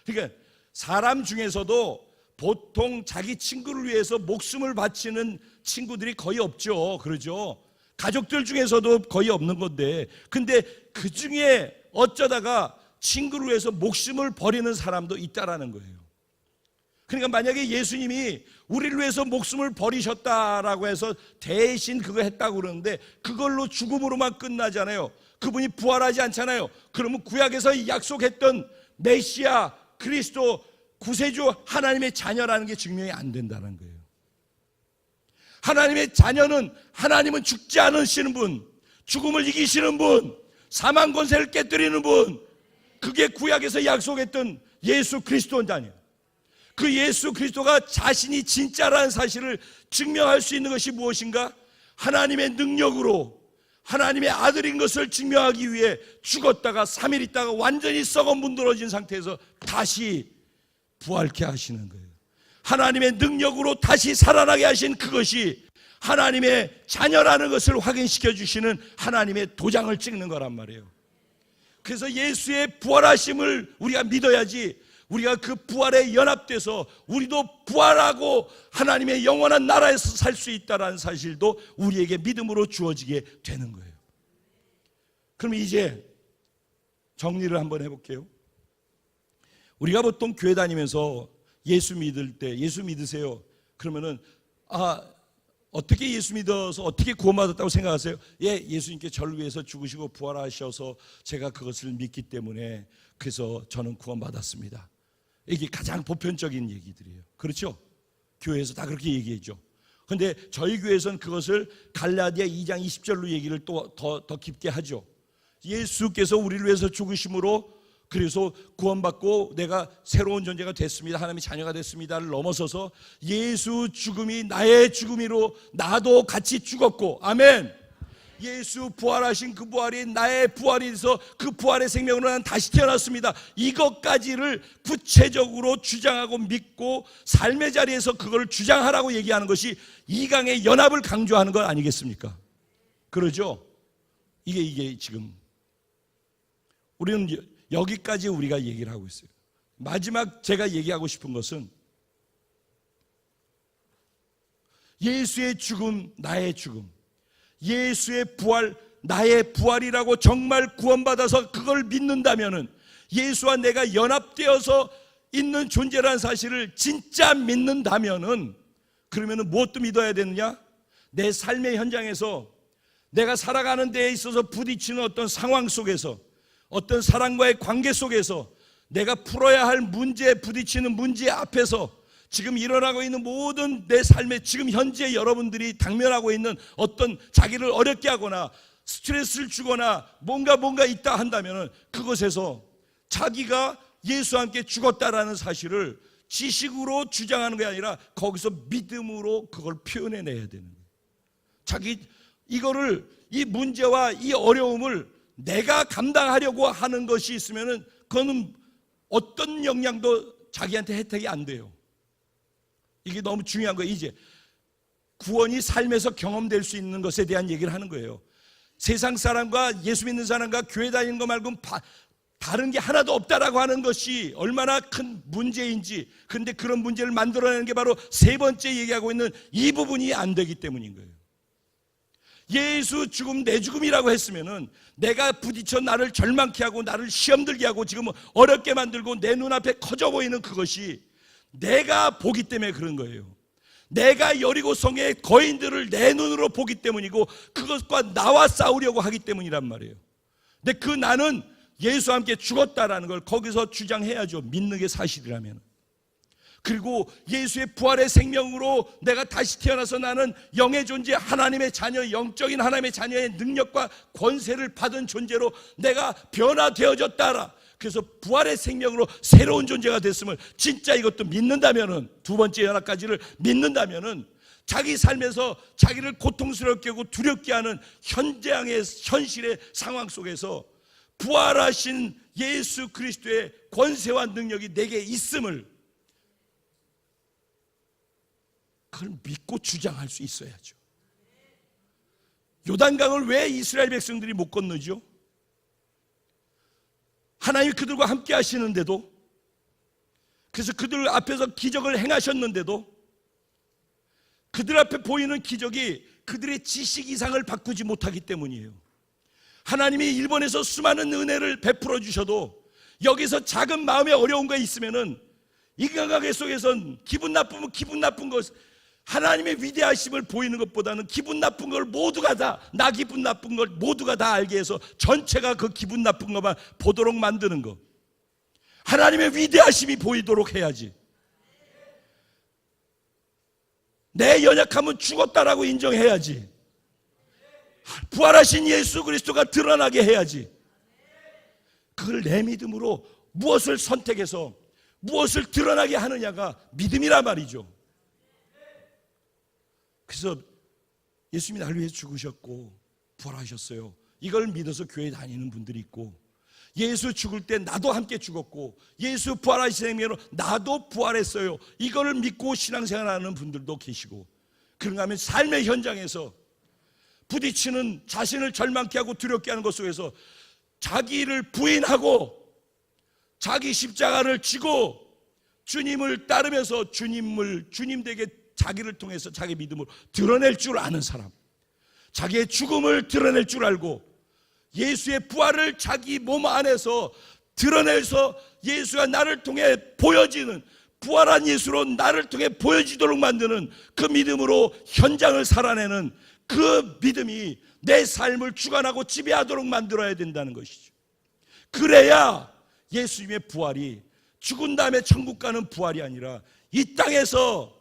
S1: 그러니까 사람 중에서도 보통 자기 친구를 위해서 목숨을 바치는 친구들이 거의 없죠. 그러죠? 가족들 중에서도 거의 없는 건데, 근데 그 중에 어쩌다가 친구를 위해서 목숨을 버리는 사람도 있다라는 거예요. 그러니까 만약에 예수님이 우리를 위해서 목숨을 버리셨다라고 해서 대신 그거 했다고 그러는데 그걸로 죽음으로만 끝나잖아요. 그분이 부활하지 않잖아요. 그러면 구약에서 약속했던 메시아, 그리스도, 구세주, 하나님의 자녀라는 게 증명이 안 된다는 거예요. 하나님의 자녀는, 하나님은 죽지 않으시는 분, 죽음을 이기시는 분, 사망 권세를 깨뜨리는 분, 그게 구약에서 약속했던 예수 그리스도인다니요. 그 예수 그리스도가 자신이 진짜라는 사실을 증명할 수 있는 것이 무엇인가? 하나님의 능력으로 하나님의 아들인 것을 증명하기 위해 죽었다가 3일 있다가 완전히 썩어 문드러진 상태에서 다시 부활케 하시는 거예요. 하나님의 능력으로 다시 살아나게 하신 그것이 하나님의 자녀라는 것을 확인시켜 주시는 하나님의 도장을 찍는 거란 말이에요. 그래서 예수의 부활하심을 우리가 믿어야지, 우리가 그 부활에 연합돼서 우리도 부활하고 하나님의 영원한 나라에서 살 수 있다는 사실도 우리에게 믿음으로 주어지게 되는 거예요. 그럼 이제 정리를 한번 해볼게요. 우리가 보통 교회 다니면서 예수 믿을 때, 예수 믿으세요 그러면은 어떻게 예수 믿어서 어떻게 구원받았다고 생각하세요? 예, 예수님께 저를 위해서 죽으시고 부활하셔서 제가 그것을 믿기 때문에 그래서 저는 구원받았습니다. 이게 가장 보편적인 얘기들이에요. 그렇죠? 교회에서 다 그렇게 얘기해죠. 그런데 저희 교회에서는 그것을 갈라디아 2장 20절로 얘기를 또 더 깊게 하죠. 예수께서 우리를 위해서 죽으심으로 그래서 구원받고 내가 새로운 존재가 됐습니다, 하나님의 자녀가 됐습니다를 넘어서서 예수 죽음이 나의 죽음이로 나도 같이 죽었고, 아멘, 예수 부활하신 그 부활이 나의 부활이 돼서 그 부활의 생명으로 난 다시 태어났습니다. 이것까지를 구체적으로 주장하고 믿고 삶의 자리에서 그걸 주장하라고 얘기하는 것이 이강의 연합을 강조하는 것 아니겠습니까? 그러죠? 이게 지금 우리는 여기까지 우리가 얘기를 하고 있어요. 마지막 제가 얘기하고 싶은 것은 예수의 죽음, 나의 죽음, 예수의 부활, 나의 부활이라고 정말 구원받아서 그걸 믿는다면은, 예수와 내가 연합되어서 있는 존재라는 사실을 진짜 믿는다면은, 그러면은 무엇도 믿어야 되느냐? 내 삶의 현장에서 내가 살아가는 데에 있어서 부딪히는 어떤 상황 속에서, 어떤 사람과의 관계 속에서 내가 풀어야 할 문제에 부딪히는 문제 앞에서 지금 일어나고 있는 모든 내 삶에 지금 현재 여러분들이 당면하고 있는 어떤 자기를 어렵게 하거나 스트레스를 주거나 뭔가 있다 한다면 그것에서 자기가 예수와 함께 죽었다라는 사실을 지식으로 주장하는 게 아니라 거기서 믿음으로 그걸 표현해내야 되는 거예요. 이거를, 이 문제와 이 어려움을 내가 감당하려고 하는 것이 있으면은 그거는 어떤 영향도 자기한테 혜택이 안 돼요. 이게 너무 중요한 거예요. 이제 구원이 삶에서 경험될 수 있는 것에 대한 얘기를 하는 거예요. 세상 사람과 예수 믿는 사람과 교회 다니는 거 말고는 다른 게 하나도 없다라고 하는 것이 얼마나 큰 문제인지, 근데 그런 문제를 만들어내는 게 바로 세 번째 얘기하고 있는 이 부분이 안 되기 때문인 거예요. 예수 죽음 내 죽음이라고 했으면은 내가 부딪혀 나를 절망케 하고 나를 시험 들게 하고 지금 어렵게 만들고 내 눈앞에 커져 보이는 그것이 내가 보기 때문에 그런 거예요. 내가 여리고성의 거인들을 내 눈으로 보기 때문이고 그것과 나와 싸우려고 하기 때문이란 말이에요. 근데 그 나는 예수와 함께 죽었다라는 걸 거기서 주장해야죠. 믿는 게 사실이라면. 그리고 예수의 부활의 생명으로 내가 다시 태어나서 나는 영의 존재, 하나님의 자녀, 영적인 하나님의 자녀의 능력과 권세를 받은 존재로 내가 변화되어졌다라. 그래서 부활의 생명으로 새로운 존재가 됐음을 진짜 이것도 믿는다면은, 두 번째 연합까지를 믿는다면은 자기 삶에서 자기를 고통스럽게 하고 두렵게 하는 현실의 상황 속에서 부활하신 예수 그리스도의 권세와 능력이 내게 있음을, 그걸 믿고 주장할 수 있어야죠. 요단강을 왜 이스라엘 백성들이 못 건너죠? 하나님이 그들과 함께 하시는데도, 그래서 그들 앞에서 기적을 행하셨는데도 그들 앞에 보이는 기적이 그들의 지식 이상을 바꾸지 못하기 때문이에요. 하나님이 일본에서 수많은 은혜를 베풀어 주셔도 여기서 작은 마음의 어려운 거 있으면은 인간관계 속에선 기분 나쁘면 기분 나쁜 것, 하나님의 위대하심을 보이는 것보다는 기분 나쁜 걸 모두가 다, 나 기분 나쁜 걸 모두가 다 알게 해서 전체가 그 기분 나쁜 것만 보도록 만드는 것. 하나님의 위대하심이 보이도록 해야지. 내 연약함은 죽었다라고 인정해야지. 부활하신 예수 그리스도가 드러나게 해야지. 그걸 내 믿음으로 무엇을 선택해서 무엇을 드러나게 하느냐가 믿음이란 말이죠. 그래서 예수님이 나를 위해 죽으셨고 부활하셨어요. 이걸 믿어서 교회 다니는 분들이 있고, 예수 죽을 때 나도 함께 죽었고 예수 부활하신 생명으로 나도 부활했어요. 이거를 믿고 신앙생활하는 분들도 계시고, 그런가 하면 삶의 현장에서 부딪히는 자신을 절망케 하고 두렵게 하는 것 속에서 자기를 부인하고 자기 십자가를 지고 주님을 따르면서 주님 되게 자기를 통해서 자기 믿음을 드러낼 줄 아는 사람, 자기의 죽음을 드러낼 줄 알고 예수의 부활을 자기 몸 안에서 드러내서 예수가 나를 통해 보여지는, 부활한 예수로 나를 통해 보여지도록 만드는 그 믿음으로 현장을 살아내는 그 믿음이 내 삶을 주관하고 지배하도록 만들어야 된다는 것이죠. 그래야 예수님의 부활이 죽은 다음에 천국 가는 부활이 아니라 이 땅에서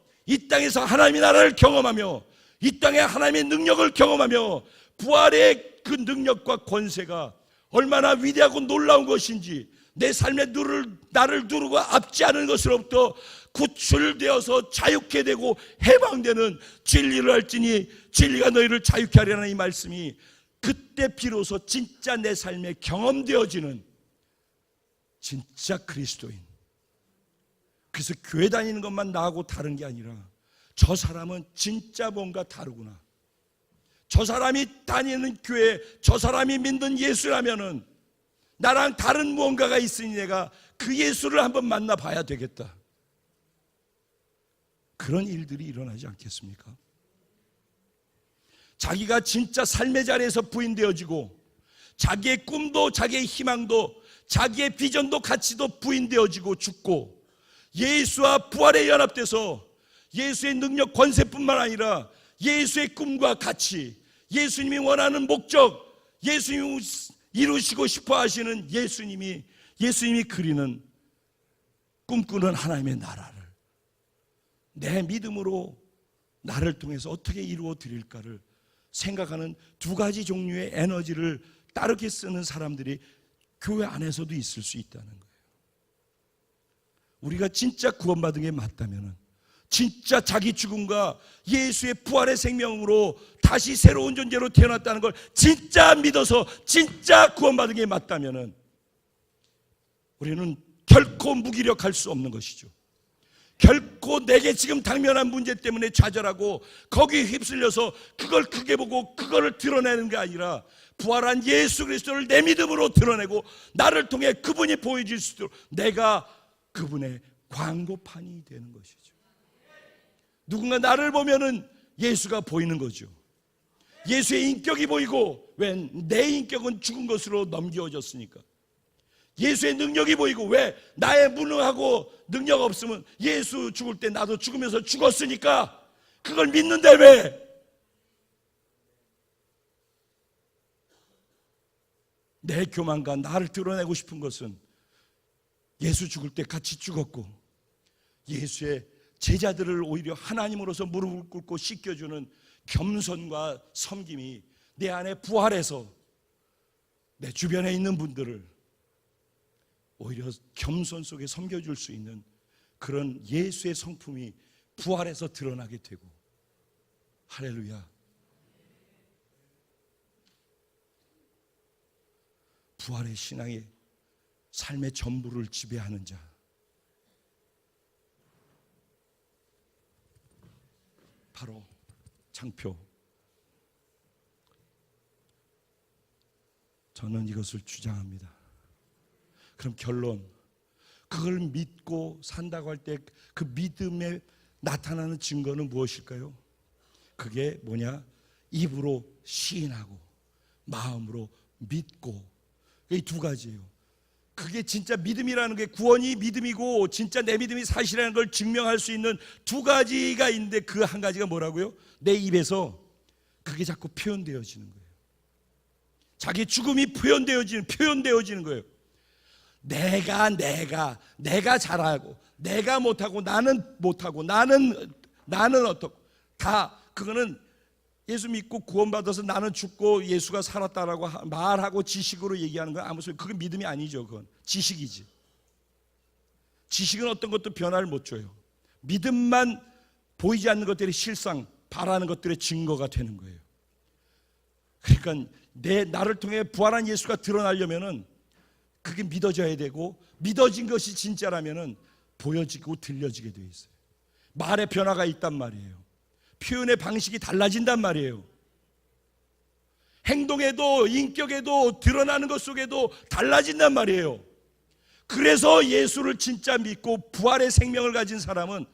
S1: 하나님의 나라를 경험하며 이 땅에 하나님의 능력을 경험하며 부활의 그 능력과 권세가 얼마나 위대하고 놀라운 것인지, 내 삶에 나를 누르고 압지 않은 것으로부터 구출되어서 자유케 되고 해방되는 진리를 알지니 진리가 너희를 자유케 하리라는 이 말씀이 그때 비로소 진짜 내 삶에 경험되어지는 진짜 그리스도인. 그래서 교회 다니는 것만 나하고 다른 게 아니라 저 사람은 진짜 뭔가 다르구나. 저 사람이 다니는 교회, 저 사람이 믿는 예수라면은 나랑 다른 무언가가 있으니 내가 그 예수를 한번 만나봐야 되겠다. 그런 일들이 일어나지 않겠습니까? 자기가 진짜 삶의 자리에서 부인되어지고 자기의 꿈도 자기의 희망도 자기의 비전도 가치도 부인되어지고 죽고 예수와 부활에 연합돼서 예수의 능력 권세뿐만 아니라 예수의 꿈과 가치, 예수님이 원하는 목적, 예수님이 이루시고 싶어 하시는 예수님이 그리는 꿈꾸는 하나님의 나라를 내 믿음으로 나를 통해서 어떻게 이루어 드릴까를 생각하는 두 가지 종류의 에너지를 따르게 쓰는 사람들이 교회 안에서도 있을 수 있다는 거예요. 우리가 진짜 구원받은 게 맞다면, 진짜 자기 죽음과 예수의 부활의 생명으로 다시 새로운 존재로 태어났다는 걸 진짜 믿어서 진짜 구원받은 게 맞다면 우리는 결코 무기력할 수 없는 것이죠. 결코 내게 지금 당면한 문제 때문에 좌절하고 거기에 휩쓸려서 그걸 크게 보고 그거를 드러내는 게 아니라 부활한 예수 그리스도를 내 믿음으로 드러내고 나를 통해 그분이 보여질 수 있도록 내가 그분의 광고판이 되는 것이죠. 누군가 나를 보면은 예수가 보이는 거죠. 예수의 인격이 보이고, 왜? 내 인격은 죽은 것으로 넘겨졌으니까. 예수의 능력이 보이고, 왜? 나의 무능하고 능력 없으면 예수 죽을 때 나도 죽으면서 죽었으니까 그걸 믿는데 왜? 내 교만과 나를 드러내고 싶은 것은 예수 죽을 때 같이 죽었고 예수의 제자들을 오히려 하나님으로서 무릎을 꿇고 씻겨주는 겸손과 섬김이 내 안에 부활해서 내 주변에 있는 분들을 오히려 겸손 속에 섬겨줄 수 있는 그런 예수의 성품이 부활해서 드러나게 되고, 할렐루야. 부활의 신앙이 삶의 전부를 지배하는 자, 바로 창표. 저는 이것을 주장합니다. 그럼 결론, 그걸 믿고 산다고 할 때 그 믿음에 나타나는 증거는 무엇일까요? 그게 뭐냐? 입으로 시인하고 마음으로 믿고, 이 두 가지예요. 그게 진짜 믿음이라는 게, 구원이 믿음이고 진짜 내 믿음이 사실이라는 걸 증명할 수 있는 두 가지가 있는데 그 한 가지가 뭐라고요? 내 입에서 그게 자꾸 표현되어지는 거예요. 자기 죽음이 표현되어지는 거예요. 내가 잘하고 내가 못하고 나는 못하고 나는 어떻고, 다 그거는 예수 믿고 구원받아서 나는 죽고 예수가 살았다라고 말하고 지식으로 얘기하는 건 아무 소리, 그건 믿음이 아니죠. 그건 지식이지. 지식은 어떤 것도 변화를 못 줘요. 믿음만 보이지 않는 것들이 실상, 바라는 것들의 증거가 되는 거예요. 그러니까 나를 통해 부활한 예수가 드러나려면은 그게 믿어져야 되고, 믿어진 것이 진짜라면은 보여지고 들려지게 돼 있어요. 말의 변화가 있단 말이에요. 표현의 방식이 달라진단 말이에요. 행동에도 인격에도 드러나는 것 속에도 달라진단 말이에요. 그래서 예수를 진짜 믿고 부활의 생명을 가진 사람은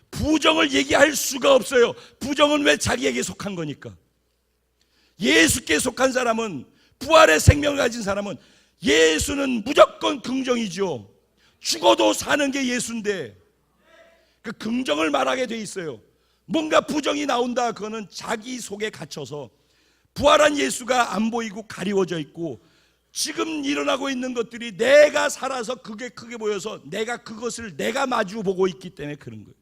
S1: 부정을 얘기할 수가 없어요. 부정은 왜 자기에게 속한 거니까. 예수께 속한 사람은, 부활의 생명을 가진 사람은 예수는 무조건 긍정이죠. 죽어도 사는 게 예수인데 그 긍정을 말하게 돼 있어요. 뭔가 부정이 나온다, 그거는 자기 속에 갇혀서 부활한 예수가 안 보이고 가리워져 있고, 지금 일어나고 있는 것들이 내가 살아서 그게 크게 보여서 그것을 내가 마주 보고 있기 때문에 그런 거예요.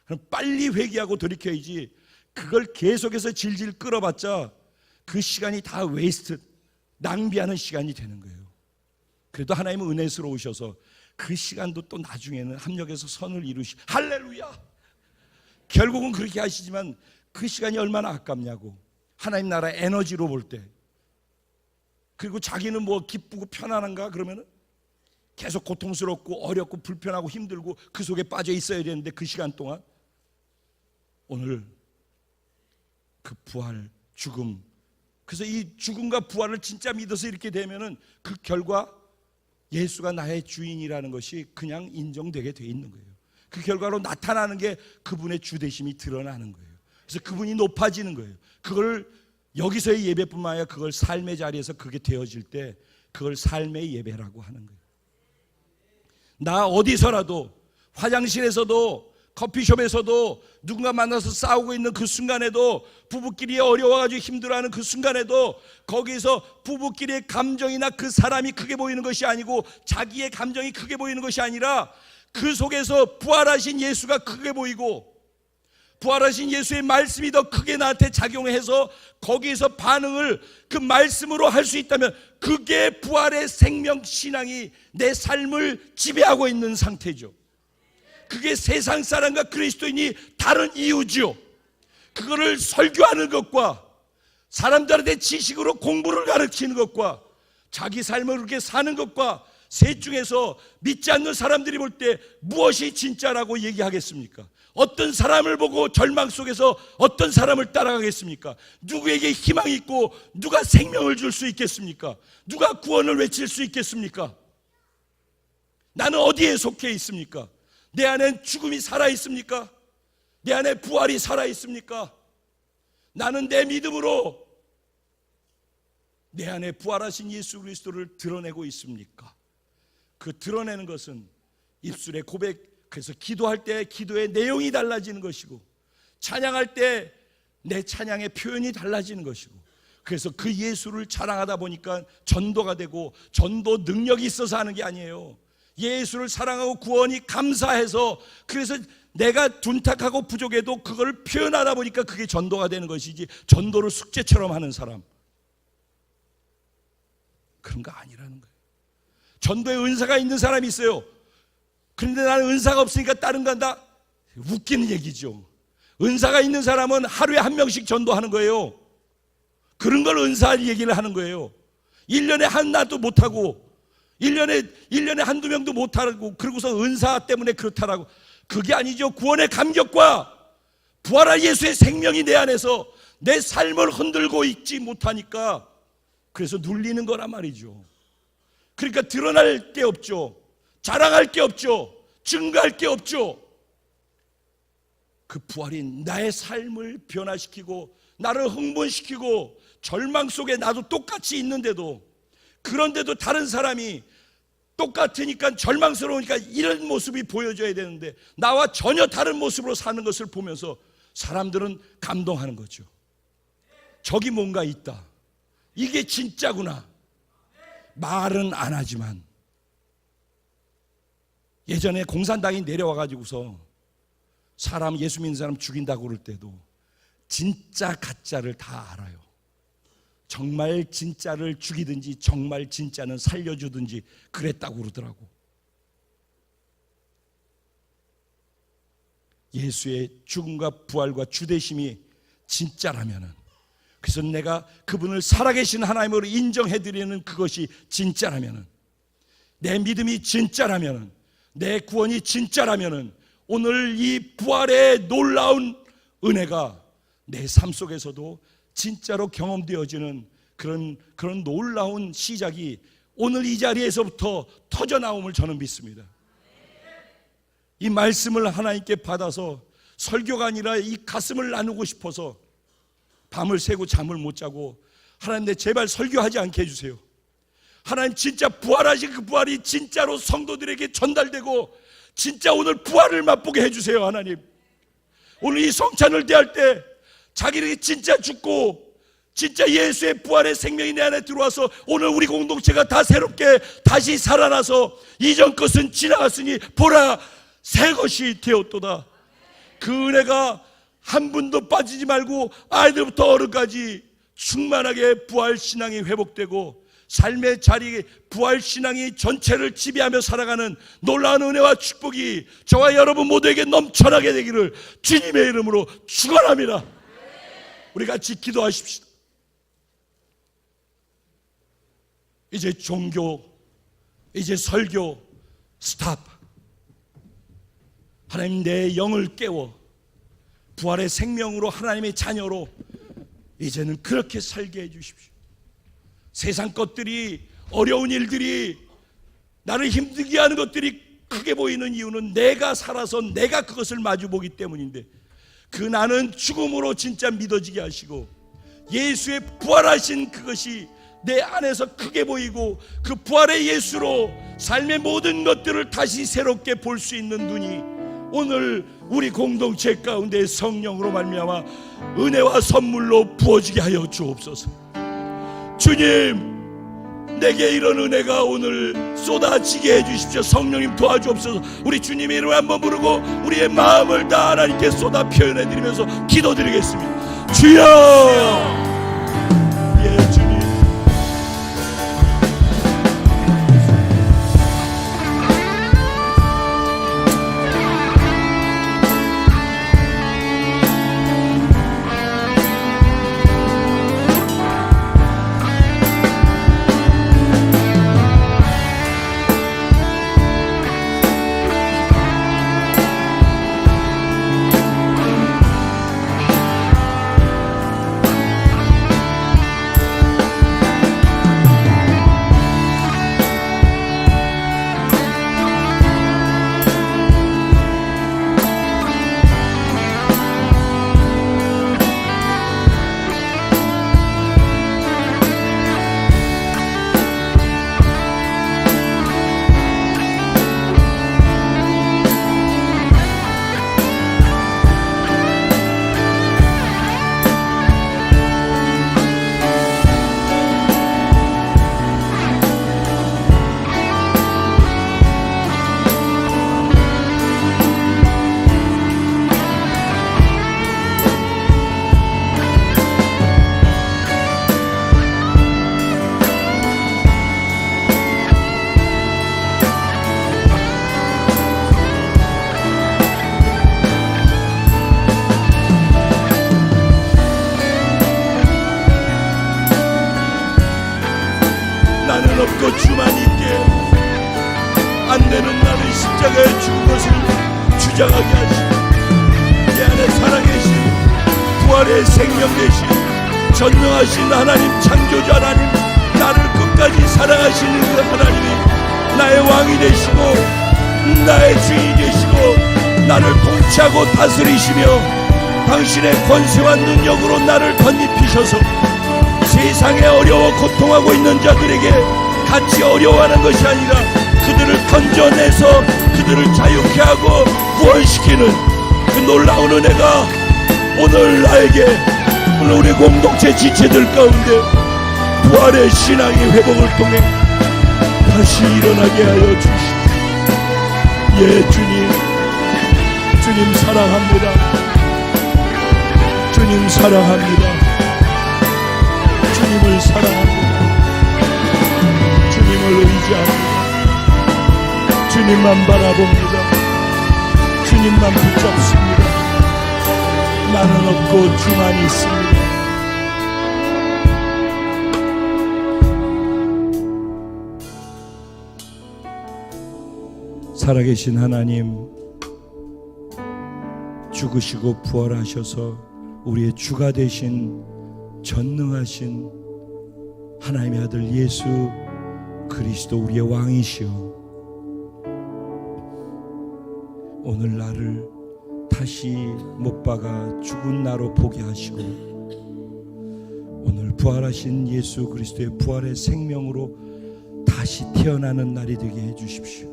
S1: 그럼 빨리 회개하고 돌이켜야지. 그걸 계속해서 질질 끌어봤자 그 시간이 다 웨이스트, 낭비하는 시간이 되는 거예요. 그래도 하나님은 은혜스러우셔서 그 시간도 또 나중에는 합력해서 선을 할렐루야. 결국은 그렇게 하시지만 그 시간이 얼마나 아깝냐고. 하나님 나라 에너지로 볼 때. 그리고 자기는 뭐 기쁘고 편안한가 그러면은 계속 고통스럽고 어렵고 불편하고 힘들고 그 속에 빠져 있어야 되는데 그 시간 동안 오늘 그 부활, 죽음, 그래서 이 죽음과 부활을 진짜 믿어서 이렇게 되면은 그 결과 예수가 나의 주인이라는 것이 그냥 인정되게 돼 있는 거예요. 그 결과로 나타나는 게 그분의 주되심이 드러나는 거예요. 그래서 그분이 높아지는 거예요. 그걸 여기서의 예배뿐만 아니라 그걸 삶의 자리에서 그게 되어질 때 그걸 삶의 예배라고 하는 거예요. 나 어디서라도, 화장실에서도, 커피숍에서도, 누군가 만나서 싸우고 있는 그 순간에도, 부부끼리 어려워가지고 힘들어하는 그 순간에도 거기서 부부끼리의 감정이나 그 사람이 크게 보이는 것이 아니고 자기의 감정이 크게 보이는 것이 아니라 그 속에서 부활하신 예수가 크게 보이고 부활하신 예수의 말씀이 더 크게 나한테 작용해서 거기에서 반응을 그 말씀으로 할 수 있다면 그게 부활의 생명 신앙이 내 삶을 지배하고 있는 상태죠. 그게 세상 사람과 그리스도인이 다른 이유죠. 그거를 설교하는 것과 사람들한테 지식으로 공부를 가르치는 것과 자기 삶을 그렇게 사는 것과 셋 중에서 믿지 않는 사람들이 볼 때 무엇이 진짜라고 얘기하겠습니까? 어떤 사람을 보고 절망 속에서 어떤 사람을 따라가겠습니까? 누구에게 희망이 있고 누가 생명을 줄 수 있겠습니까? 누가 구원을 외칠 수 있겠습니까? 나는 어디에 속해 있습니까? 내 안엔 죽음이 살아있습니까? 내 안에 부활이 살아있습니까? 나는 내 믿음으로 내 안에 부활하신 예수 그리스도를 드러내고 있습니까? 그 드러내는 것은 입술의 고백, 그래서 기도할 때 기도의 내용이 달라지는 것이고 찬양할 때 내 찬양의 표현이 달라지는 것이고 그래서 그 예수를 자랑하다 보니까 전도가 되고 전도 능력이 있어서 하는 게 아니에요. 예수를 사랑하고 구원이 감사해서 그래서 내가 둔탁하고 부족해도 그걸 표현하다 보니까 그게 전도가 되는 것이지 전도를 숙제처럼 하는 사람 그런 거 아니라는 거예요. 전도에 은사가 있는 사람이 있어요. 그런데 나는 은사가 없으니까 다른 거 한다? 웃기는 얘기죠. 은사가 있는 사람은 하루에 한 명씩 전도하는 거예요. 그런 걸 은사 얘기를 하는 거예요. 1년에 하나도 못하고 1년에 한두 명도 못하고 그러고서 은사 때문에 그렇다라고 그게 아니죠. 구원의 감격과 부활한 예수의 생명이 내 안에서 내 삶을 흔들고 있지 못하니까 그래서 눌리는 거란 말이죠. 그러니까 드러날 게 없죠. 자랑할 게 없죠. 증거할 게 없죠. 그 부활이 나의 삶을 변화시키고 나를 흥분시키고 절망 속에 나도 똑같이 있는데도 그런데도 다른 사람이 똑같으니까 절망스러우니까 이런 모습이 보여줘야 되는데 나와 전혀 다른 모습으로 사는 것을 보면서 사람들은 감동하는 거죠. 저기 뭔가 있다. 이게 진짜구나. 말은 안 하지만 예전에 공산당이 내려와가지고서 사람 예수 믿는 사람 죽인다고 그럴 때도 진짜 가짜를 다 알아요. 정말 진짜를 죽이든지 정말 진짜는 살려주든지 그랬다고 그러더라고. 예수의 죽음과 부활과 주되심이 진짜라면은 그래서 내가 그분을 살아계신 하나님으로 인정해드리는 그것이 진짜라면은 내 믿음이 진짜라면은 내 구원이 진짜라면은 오늘 이 부활의 놀라운 은혜가 내 삶 속에서도 진짜로 경험되어지는 그런 놀라운 시작이 오늘 이 자리에서부터 터져나옴을 저는 믿습니다. 이 말씀을 하나님께 받아서 설교가 아니라 이 가슴을 나누고 싶어서 밤을 새고 잠을 못 자고 하나님 내 제발 설교하지 않게 해주세요. 하나님 진짜 부활하신 그 부활이 진짜로 성도들에게 전달되고 진짜 오늘 부활을 맛보게 해주세요. 하나님 오늘 이 성찬을 대할 때 자기들이 진짜 죽고 진짜 예수의 부활의 생명이 내 안에 들어와서 오늘 우리 공동체가 다 새롭게 다시 살아나서 이전 것은 지나갔으니 보라 새 것이 되었도다. 그 은혜가 한 분도 빠지지 말고 아이들부터 어른까지 충만하게 부활 신앙이 회복되고 삶의 자리 부활 신앙이 전체를 지배하며 살아가는 놀라운 은혜와 축복이 저와 여러분 모두에게 넘쳐나게 되기를 주님의 이름으로 축원합니다. 우리 같이 기도하십시다. 이제 종교, 이제 설교 스탑. 하나님, 내 영을 깨워 부활의 생명으로 하나님의 자녀로 이제는 그렇게 살게 해주십시오. 세상 것들이, 어려운 일들이, 나를 힘들게 하는 것들이 크게 보이는 이유는 내가 살아서 내가 그것을 마주보기 때문인데, 그 나는 죽음으로 진짜 믿어지게 하시고 예수의 부활하신 그것이 내 안에서 크게 보이고 그 부활의 예수로 삶의 모든 것들을 다시 새롭게 볼 수 있는 눈이 오늘 우리 공동체 가운데 성령으로 말미암아 은혜와 선물로 부어지게 하여 주옵소서. 주님, 내게 이런 은혜가 오늘 쏟아지게 해주십시오. 성령님 도와주옵소서. 우리 주님의 이름을 한번 부르고 우리의 마음을 다 하나님께 쏟아 표현해드리면서 기도드리겠습니다. 주여! 예, 주님. 없고 주만 있게, 안 되는 나는 십자가에 죽은 것을 주장하게 하시고 내 안에 살아계신 부활의 생명 되신 전능하신 하나님, 창조주 하나님, 나를 끝까지 사랑하시는 그 하나님이 나의 왕이 되시고 나의 주인이 되시고 나를 통치하고 다스리시며 당신의 권세와 능력으로 나를 덧입히셔서 세상에 어려워 고통하고 있는 자들에게 같이 어려워하는 것이 아니라 그들을 건져내서 그들을 자유케 하고 구원시키는 그 놀라운 은혜가 오늘 나에게, 오늘 우리 공동체 지체들 가운데 부활의 신앙의 회복을 통해 다시 일어나게 하여 주시옵소서. 예, 주님 사랑합니다. 주님 사랑합니다. 주님을 사랑합니다. 주님을 의지합니다. 주님만 바라봅니다. 주님만 붙잡습니다. 나는 없고 주만 있습니다. 살아계신 하나님, 죽으시고 부활하셔서 우리의 주가 되신 전능하신 하나님의 아들 예수 그리스도, 우리의 왕이시여, 오늘 나를 다시 못 박아 죽은 나로 보게 하시고 오늘 부활하신 예수 그리스도의 부활의 생명으로 다시 태어나는 날이 되게 해주십시오.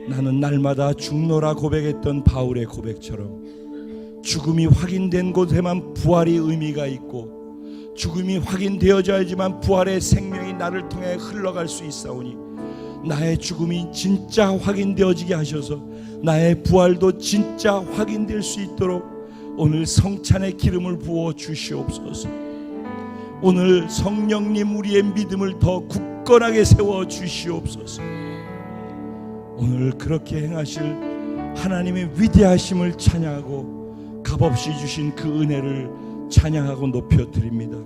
S1: 나는 날마다 죽노라 고백했던 바울의 고백처럼 죽음이 확인된 곳에만 부활이 의미가 있고 죽음이 확인되어져야지만 부활의 생명이 나를 통해 흘러갈 수 있사오니 나의 죽음이 진짜 확인되어지게 하셔서 나의 부활도 진짜 확인될 수 있도록 오늘 성찬의 기름을 부어 주시옵소서. 오늘 성령님 우리의 믿음을 더 굳건하게 세워 주시옵소서. 오늘 그렇게 행하실 하나님의 위대하심을 찬양하고 값없이 주신 그 은혜를 찬양하고 높여드립니다.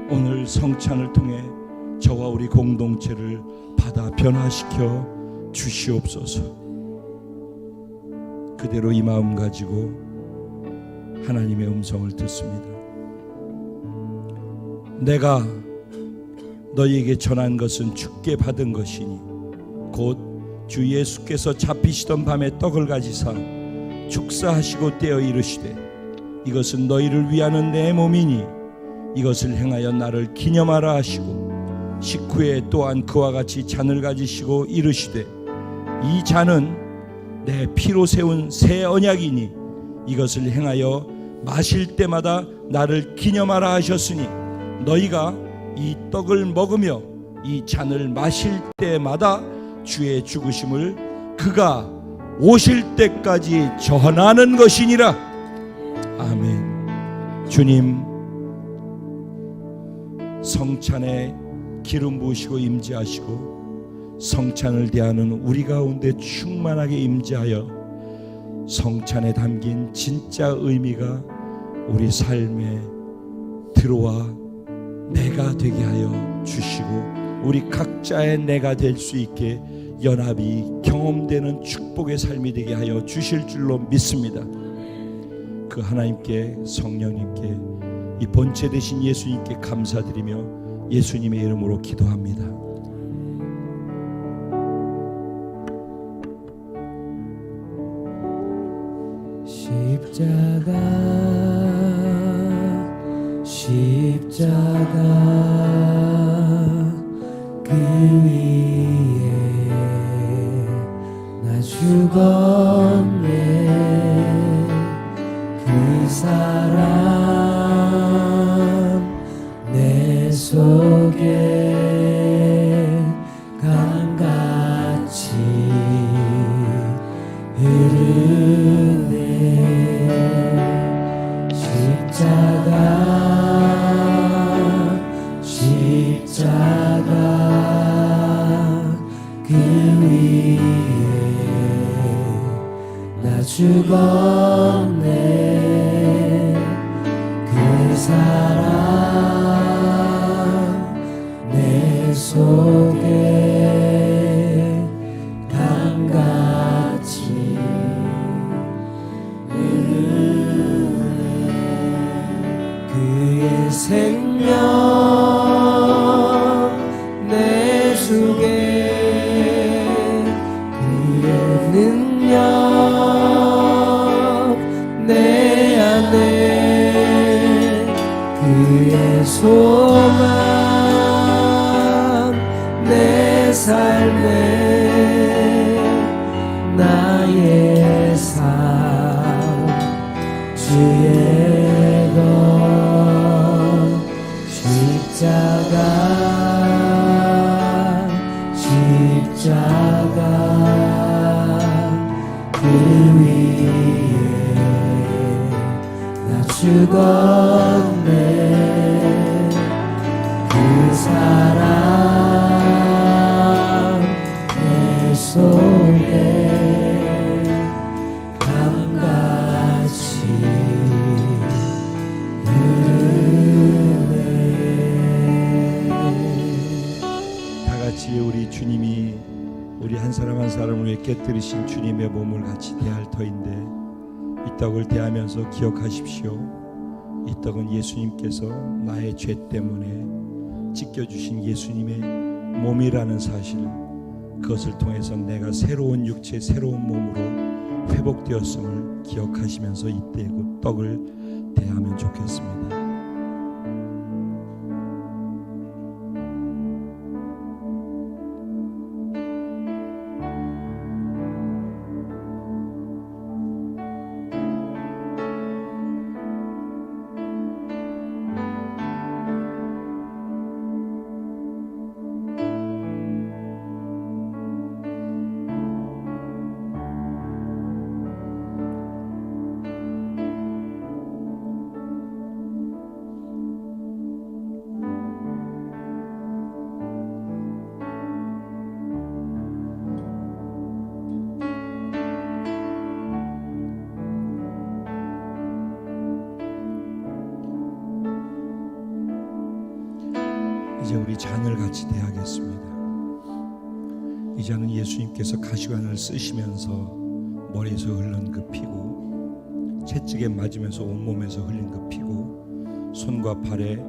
S1: 오늘 성찬을 통해 저와 우리 공동체를 받아 변화시켜 주시옵소서. 그대로 이 마음 가지고 하나님의 음성을 듣습니다. 내가 너희에게 전한 것은 주께 받은 것이니 곧 주 예수께서 잡히시던 밤에 떡을 가지사 축사하시고 떼어 이르시되 이것은 너희를 위하는 내 몸이니 이것을 행하여 나를 기념하라 하시고 식후에 또한 그와 같이 잔을 가지시고 이르시되 이 잔은 내 피로 세운 새 언약이니 이것을 행하여 마실 때마다 나를 기념하라 하셨으니 너희가 이 떡을 먹으며 이 잔을 마실 때마다 주의 죽으심을 그가 오실 때까지 전하는 것이니라. 아멘. 주님, 성찬에 기름 부으시고 임재하시고 성찬을 대하는 우리 가운데 충만하게 임재하여 성찬에 담긴 진짜 의미가 우리 삶에 들어와 내가 되게 하여 주시고 우리 각자의 내가 될 수 있게 연합이 경험되는 축복의 삶이 되게 하여 주실 줄로 믿습니다. 그 하나님께, 성령님께, 이 본체 되신 예수님께 감사드리며 예수님의 이름으로 기도합니다.
S2: 십자가 그 위에 나 죽었네. 그 사랑 내 속에 강같이 흐르네. 십자가 그 위에 나 죽었네. 그 사랑 내 속에 강같이 그의 생명 내 속에 그의 능력 내 안에 그의 소망 내 삶에 나의 삶 주의 것 십자가 그 위에 나 죽었네. 그 사랑 내 속에 강같이
S1: 우리 주님이 우리 한 사람 한 사람을 위해 깨뜨리신 주님의 몸을 같이 대할 터인데 이 떡을 대하면서 기억하십시오. 이 떡은 예수님께서 나의 죄 때문에 찢겨주신 예수님의 몸이라는 사실, 그것을 통해서 내가 새로운 육체 새로운 몸으로 회복되었음을 기억하시면서 이때 그 떡을 대하면 좋겠습니다. 이제 우리 잔을 같이 대하겠습니다. 이 잔은 예수님께서 가시관을 쓰시면서 머리에서 흘른 그 피고, 채찍에 맞으면서 온몸에서 흘린 그 피고, 손과 발에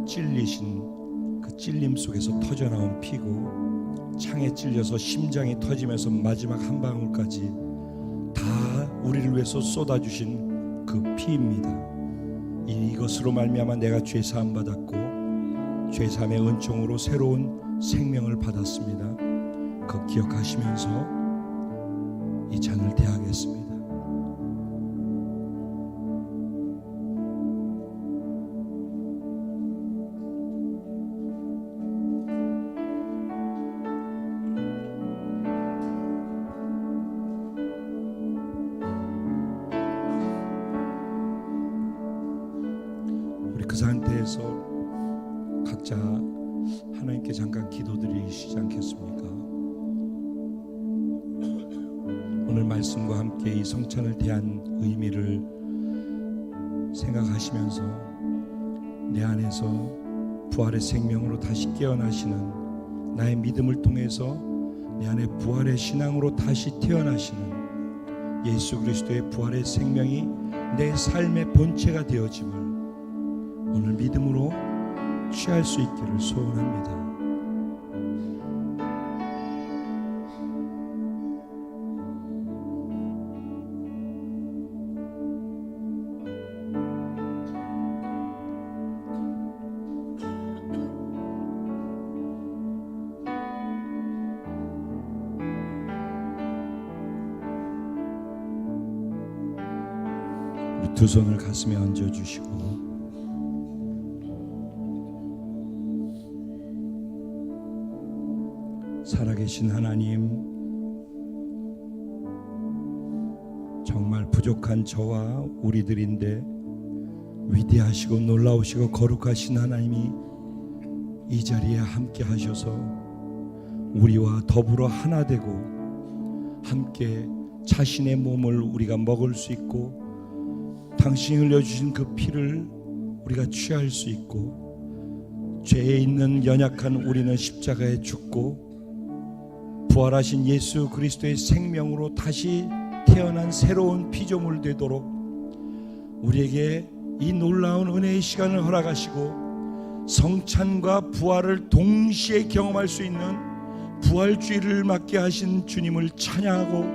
S1: 찔리신 그 찔림 속에서 터져나온 피고, 창에 찔려서 심장이 터지면서 마지막 한 방울까지 다 우리를 위해서 쏟아주신 그 피입니다. 이것으로 말미암아 내가 죄 사함 받았고 죄 사함의 은총으로 새로운 생명을 받았습니다. 그 기억하시면서 이 잔을 대하겠습니다. 우리 그 상태에서 각자 하나님께 잠깐 기도드리시지 않겠습니까? 오늘 말씀과 함께 이 성찬을 대한 의미를 생각하시면서 내 안에서 부활의 생명으로 다시 깨어나시는, 나의 믿음을 통해서 내 안에 부활의 신앙으로 다시 태어나시는 예수 그리스도의 부활의 생명이 내 삶의 본체가 되어짐을 오늘 믿음으로 취할 수 있기를 소원합니다. 두 손을 가슴에 얹어주시고 살아계신 하나님, 정말 부족한 저와 우리들인데 위대하시고 놀라우시고 거룩하신 하나님이 이 자리에 함께 하셔서 우리와 더불어 하나 되고 함께 자신의 몸을 우리가 먹을 수 있고 당신이 흘려주신 그 피를 우리가 취할 수 있고 죄에 있는 연약한 우리는 십자가에 죽고 부활하신 예수 그리스도의 생명으로 다시 태어난 새로운 피조물 되도록 우리에게 이 놀라운 은혜의 시간을 허락하시고 성찬과 부활을 동시에 경험할 수 있는 부활주의를 맞게 하신 주님을 찬양하고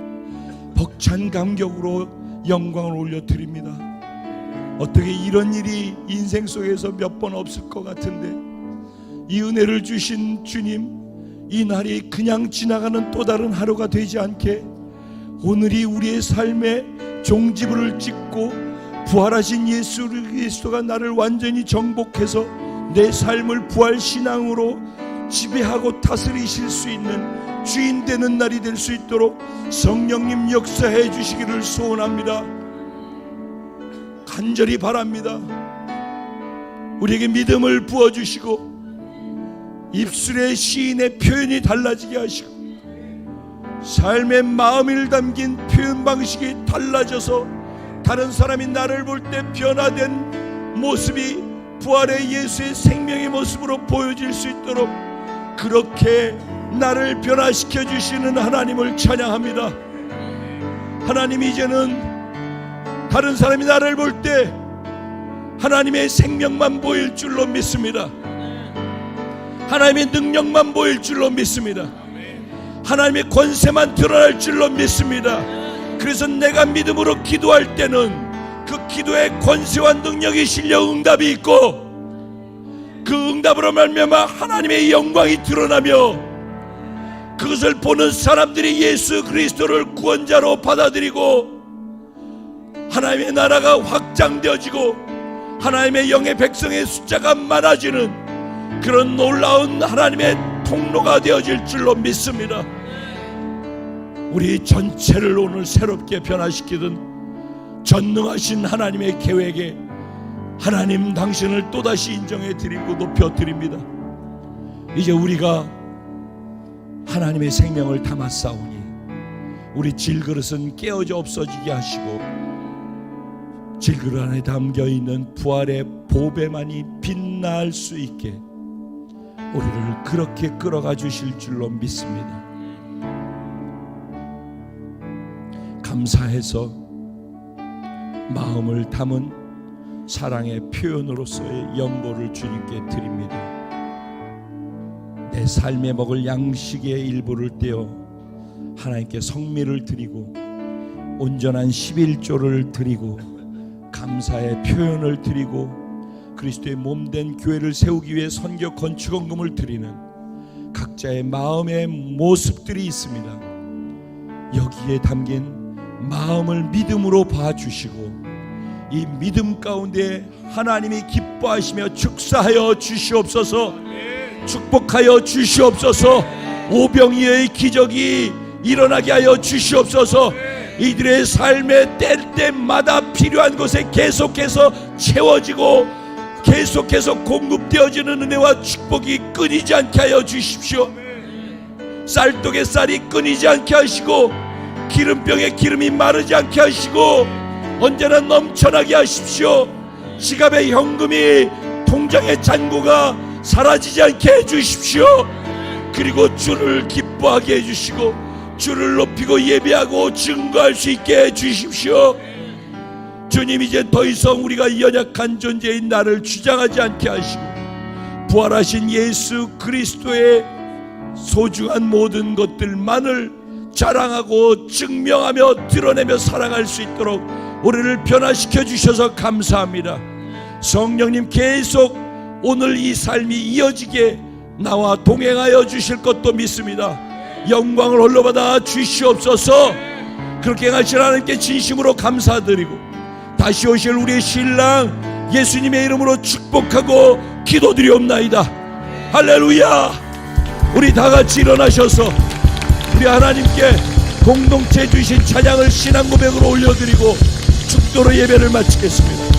S1: 벅찬 감격으로 영광을 올려드립니다. 어떻게 이런 일이 인생 속에서 몇 번 없을 것 같은데 이 은혜를 주신 주님, 이 날이 그냥 지나가는 또 다른 하루가 되지 않게 오늘이 우리의 삶의 종지부를 찍고 부활하신 예수 그리스도가 나를 완전히 정복해서 내 삶을 부활신앙으로 지배하고 다스리실 수 있는 주인 되는 날이 될 수 있도록 성령님 역사해 주시기를 소원합니다. 간절히 바랍니다. 우리에게 믿음을 부어주시고 입술의 시인의 표현이 달라지게 하시고 삶의 마음을 담긴 표현 방식이 달라져서 다른 사람이 나를 볼 때 변화된 모습이 부활의 예수의 생명의 모습으로 보여질 수 있도록 그렇게 나를 변화시켜 주시는 하나님을 찬양합니다. 하나님, 이제는 다른 사람이 나를 볼 때 하나님의 생명만 보일 줄로 믿습니다. 하나님의 능력만 보일 줄로 믿습니다. 하나님의 권세만 드러날 줄로 믿습니다. 그래서 내가 믿음으로 기도할 때는 그 기도에 권세와 능력이 실려 응답이 있고 그 응답으로 말미암아 하나님의 영광이 드러나며 그것을 보는 사람들이 예수 그리스도를 구원자로 받아들이고 하나님의 나라가 확장되어지고 하나님의 영의 백성의 숫자가 많아지는 그런 놀라운 하나님의 통로가 되어질 줄로 믿습니다. 우리 전체를 오늘 새롭게 변화시키던 전능하신 하나님의 계획에 하나님 당신을 또다시 인정해 드리고 높여 드립니다. 이제 우리가 하나님의 생명을 담았사오니 우리 질그릇은 깨어져 없어지게 하시고 질그릇 안에 담겨있는 부활의 보배만이 빛날 수 있게 우리를 그렇게 끌어가 주실 줄로 믿습니다. 감사해서 마음을 담은 사랑의 표현으로서의 연보를 주님께 드립니다. 내 삶에 먹을 양식의 일부를 떼어 하나님께 성미를 드리고 온전한 11조를 드리고 감사의 표현을 드리고 그리스도의 몸된 교회를 세우기 위해 선교 건축원금을 드리는 각자의 마음의 모습들이 있습니다. 여기에 담긴 마음을 믿음으로 봐주시고 이 믿음 가운데 하나님이 기뻐하시며 축사하여 주시옵소서, 축복하여 주시옵소서, 오병이어의 기적이 일어나게 하여 주시옵소서. 이들의 삶의 때마다 필요한 것에 계속해서 채워지고 계속해서 공급되어지는 은혜와 축복이 끊이지 않게 하여 주십시오. 쌀독의 쌀이 끊이지 않게 하시고 기름병에 기름이 마르지 않게 하시고 언제나 넘쳐나게 하십시오. 지갑의 현금이 통장의 잔고가 사라지지 않게 해주십시오. 그리고 주를 기뻐하게 해주시고 주를 높이고 예배하고 증거할 수 있게 해주십시오. 주님, 이제 더 이상 우리가 연약한 존재인 나를 주장하지 않게 하시고 부활하신 예수 그리스도의 소중한 모든 것들만을 자랑하고 증명하며 드러내며 살아갈 수 있도록 우리를 변화시켜 주셔서 감사합니다. 성령님, 계속 오늘 이 삶이 이어지게 나와 동행하여 주실 것도 믿습니다. 영광을 홀로 받아 주시옵소서. 그렇게 하신 하나님께 진심으로 감사드리고 다시 오실 우리의 신랑 예수님의 이름으로 축복하고 기도드리옵나이다. 할렐루야. 우리 다같이 일어나셔서 우리 하나님께 공동체 주신 찬양을 신앙 고백으로 올려드리고 축도로 예배를 마치겠습니다.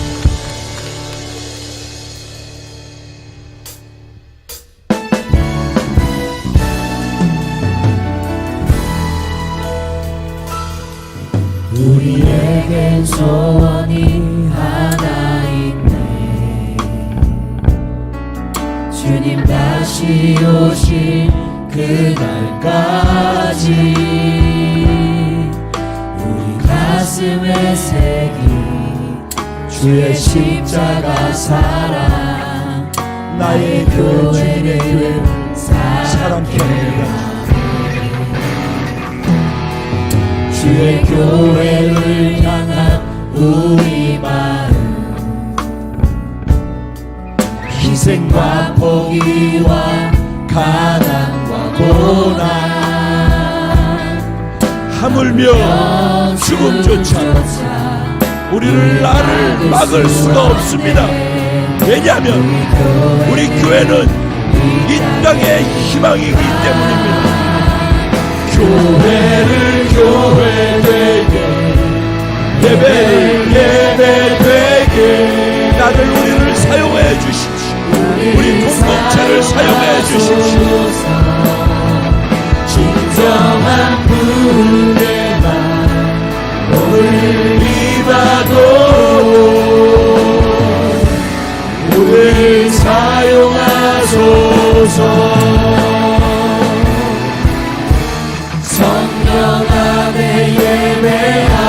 S2: 우리에겐 소원이 하나 있네. 주님 다시 오실 그날까지 우리 가슴에 새긴 주의 십자가 사랑, 나의 교회를 사랑케 하리라. 주의 교회를 향한 우리 마음, 희생과 포기와 가난과 고난,
S1: 하물며 죽음조차 우리를 나를 막을 수가 없습니다. 왜냐하면 우리 교회는 이 땅의 희망이기 때문입니다. 교회를 교회되게, 예배를 예배되게, 나를 우리를 사용해 주십시오. 우리 공동체를 사용해 주십시오.
S2: 진정한 분에만 몸을 입어도 우리를 사용하소서. 성령 안에 예배하리라.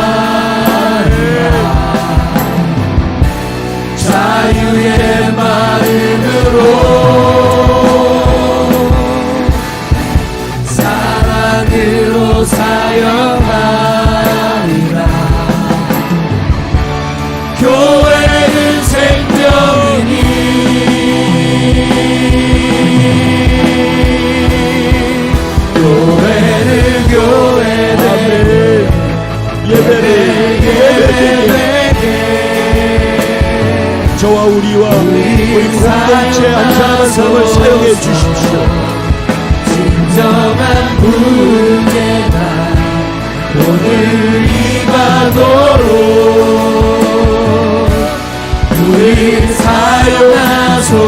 S2: 자유의 마음으로 사랑으로 사용하리라. 교회는 생명이니 교회는 교회되게, 예배를 예배되게,
S1: 저와 우리와 우리 공동체 한 사람 한 사람을 사용해 주십시오.
S2: 진정한 분에만 오늘 임하도록 우리 사용하소서.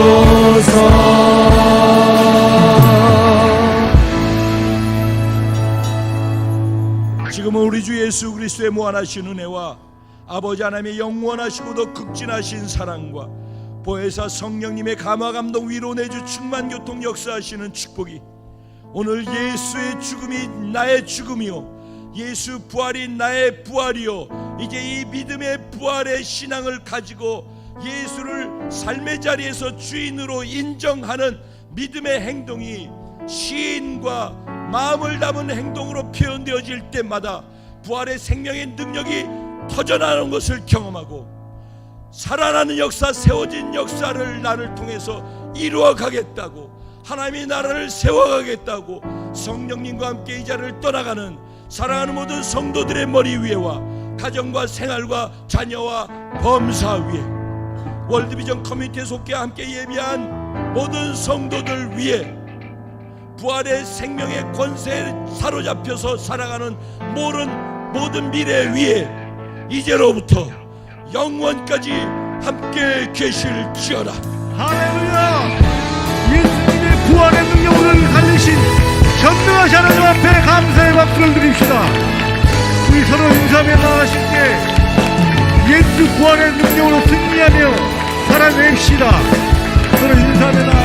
S1: 지금은 우리 주 예수 그리스도의 무한하신 은혜와 아버지 하나님의 영원하시고도 극진하신 사랑과 보혜사 성령님의 감화 감동 위로 내주 충만 교통 역사하시는 축복이 오늘 예수의 죽음이 나의 죽음이요 예수 부활이 나의 부활이요 이제 이 믿음의 부활의 신앙을 가지고 예수를 삶의 자리에서 주인으로 인정하는 믿음의 행동이 시인과 마음을 담은 행동으로 표현되어질 때마다 부활의 생명의 능력이 터져나오는 것을 경험하고 살아나는 역사, 세워진 역사를 나를 통해서 이루어 가겠다고 하나님이 나라를 세워가겠다고 성령님과 함께 이 자리를 떠나가는 사랑하는 모든 성도들의 머리 위에와 가정과 생활과 자녀와 범사 위에 월드비전 커뮤니티에 속해 함께 예비한 모든 성도들 위에 부활의 생명의 권세에 사로잡혀서 살아가는 모든 미래 위에 이제로부터 영원까지 함께 계실지어다.
S3: 할렐루야. 예수님의 부활의 능력을 살리신 전능하신 하나님 앞에 감사의 박수를 드립시다. 우리 서로 인사하며 나아가실게 예수 부활의 능력으로 승리하며 살아냅시다. 서로 인사하며 나아가십시다.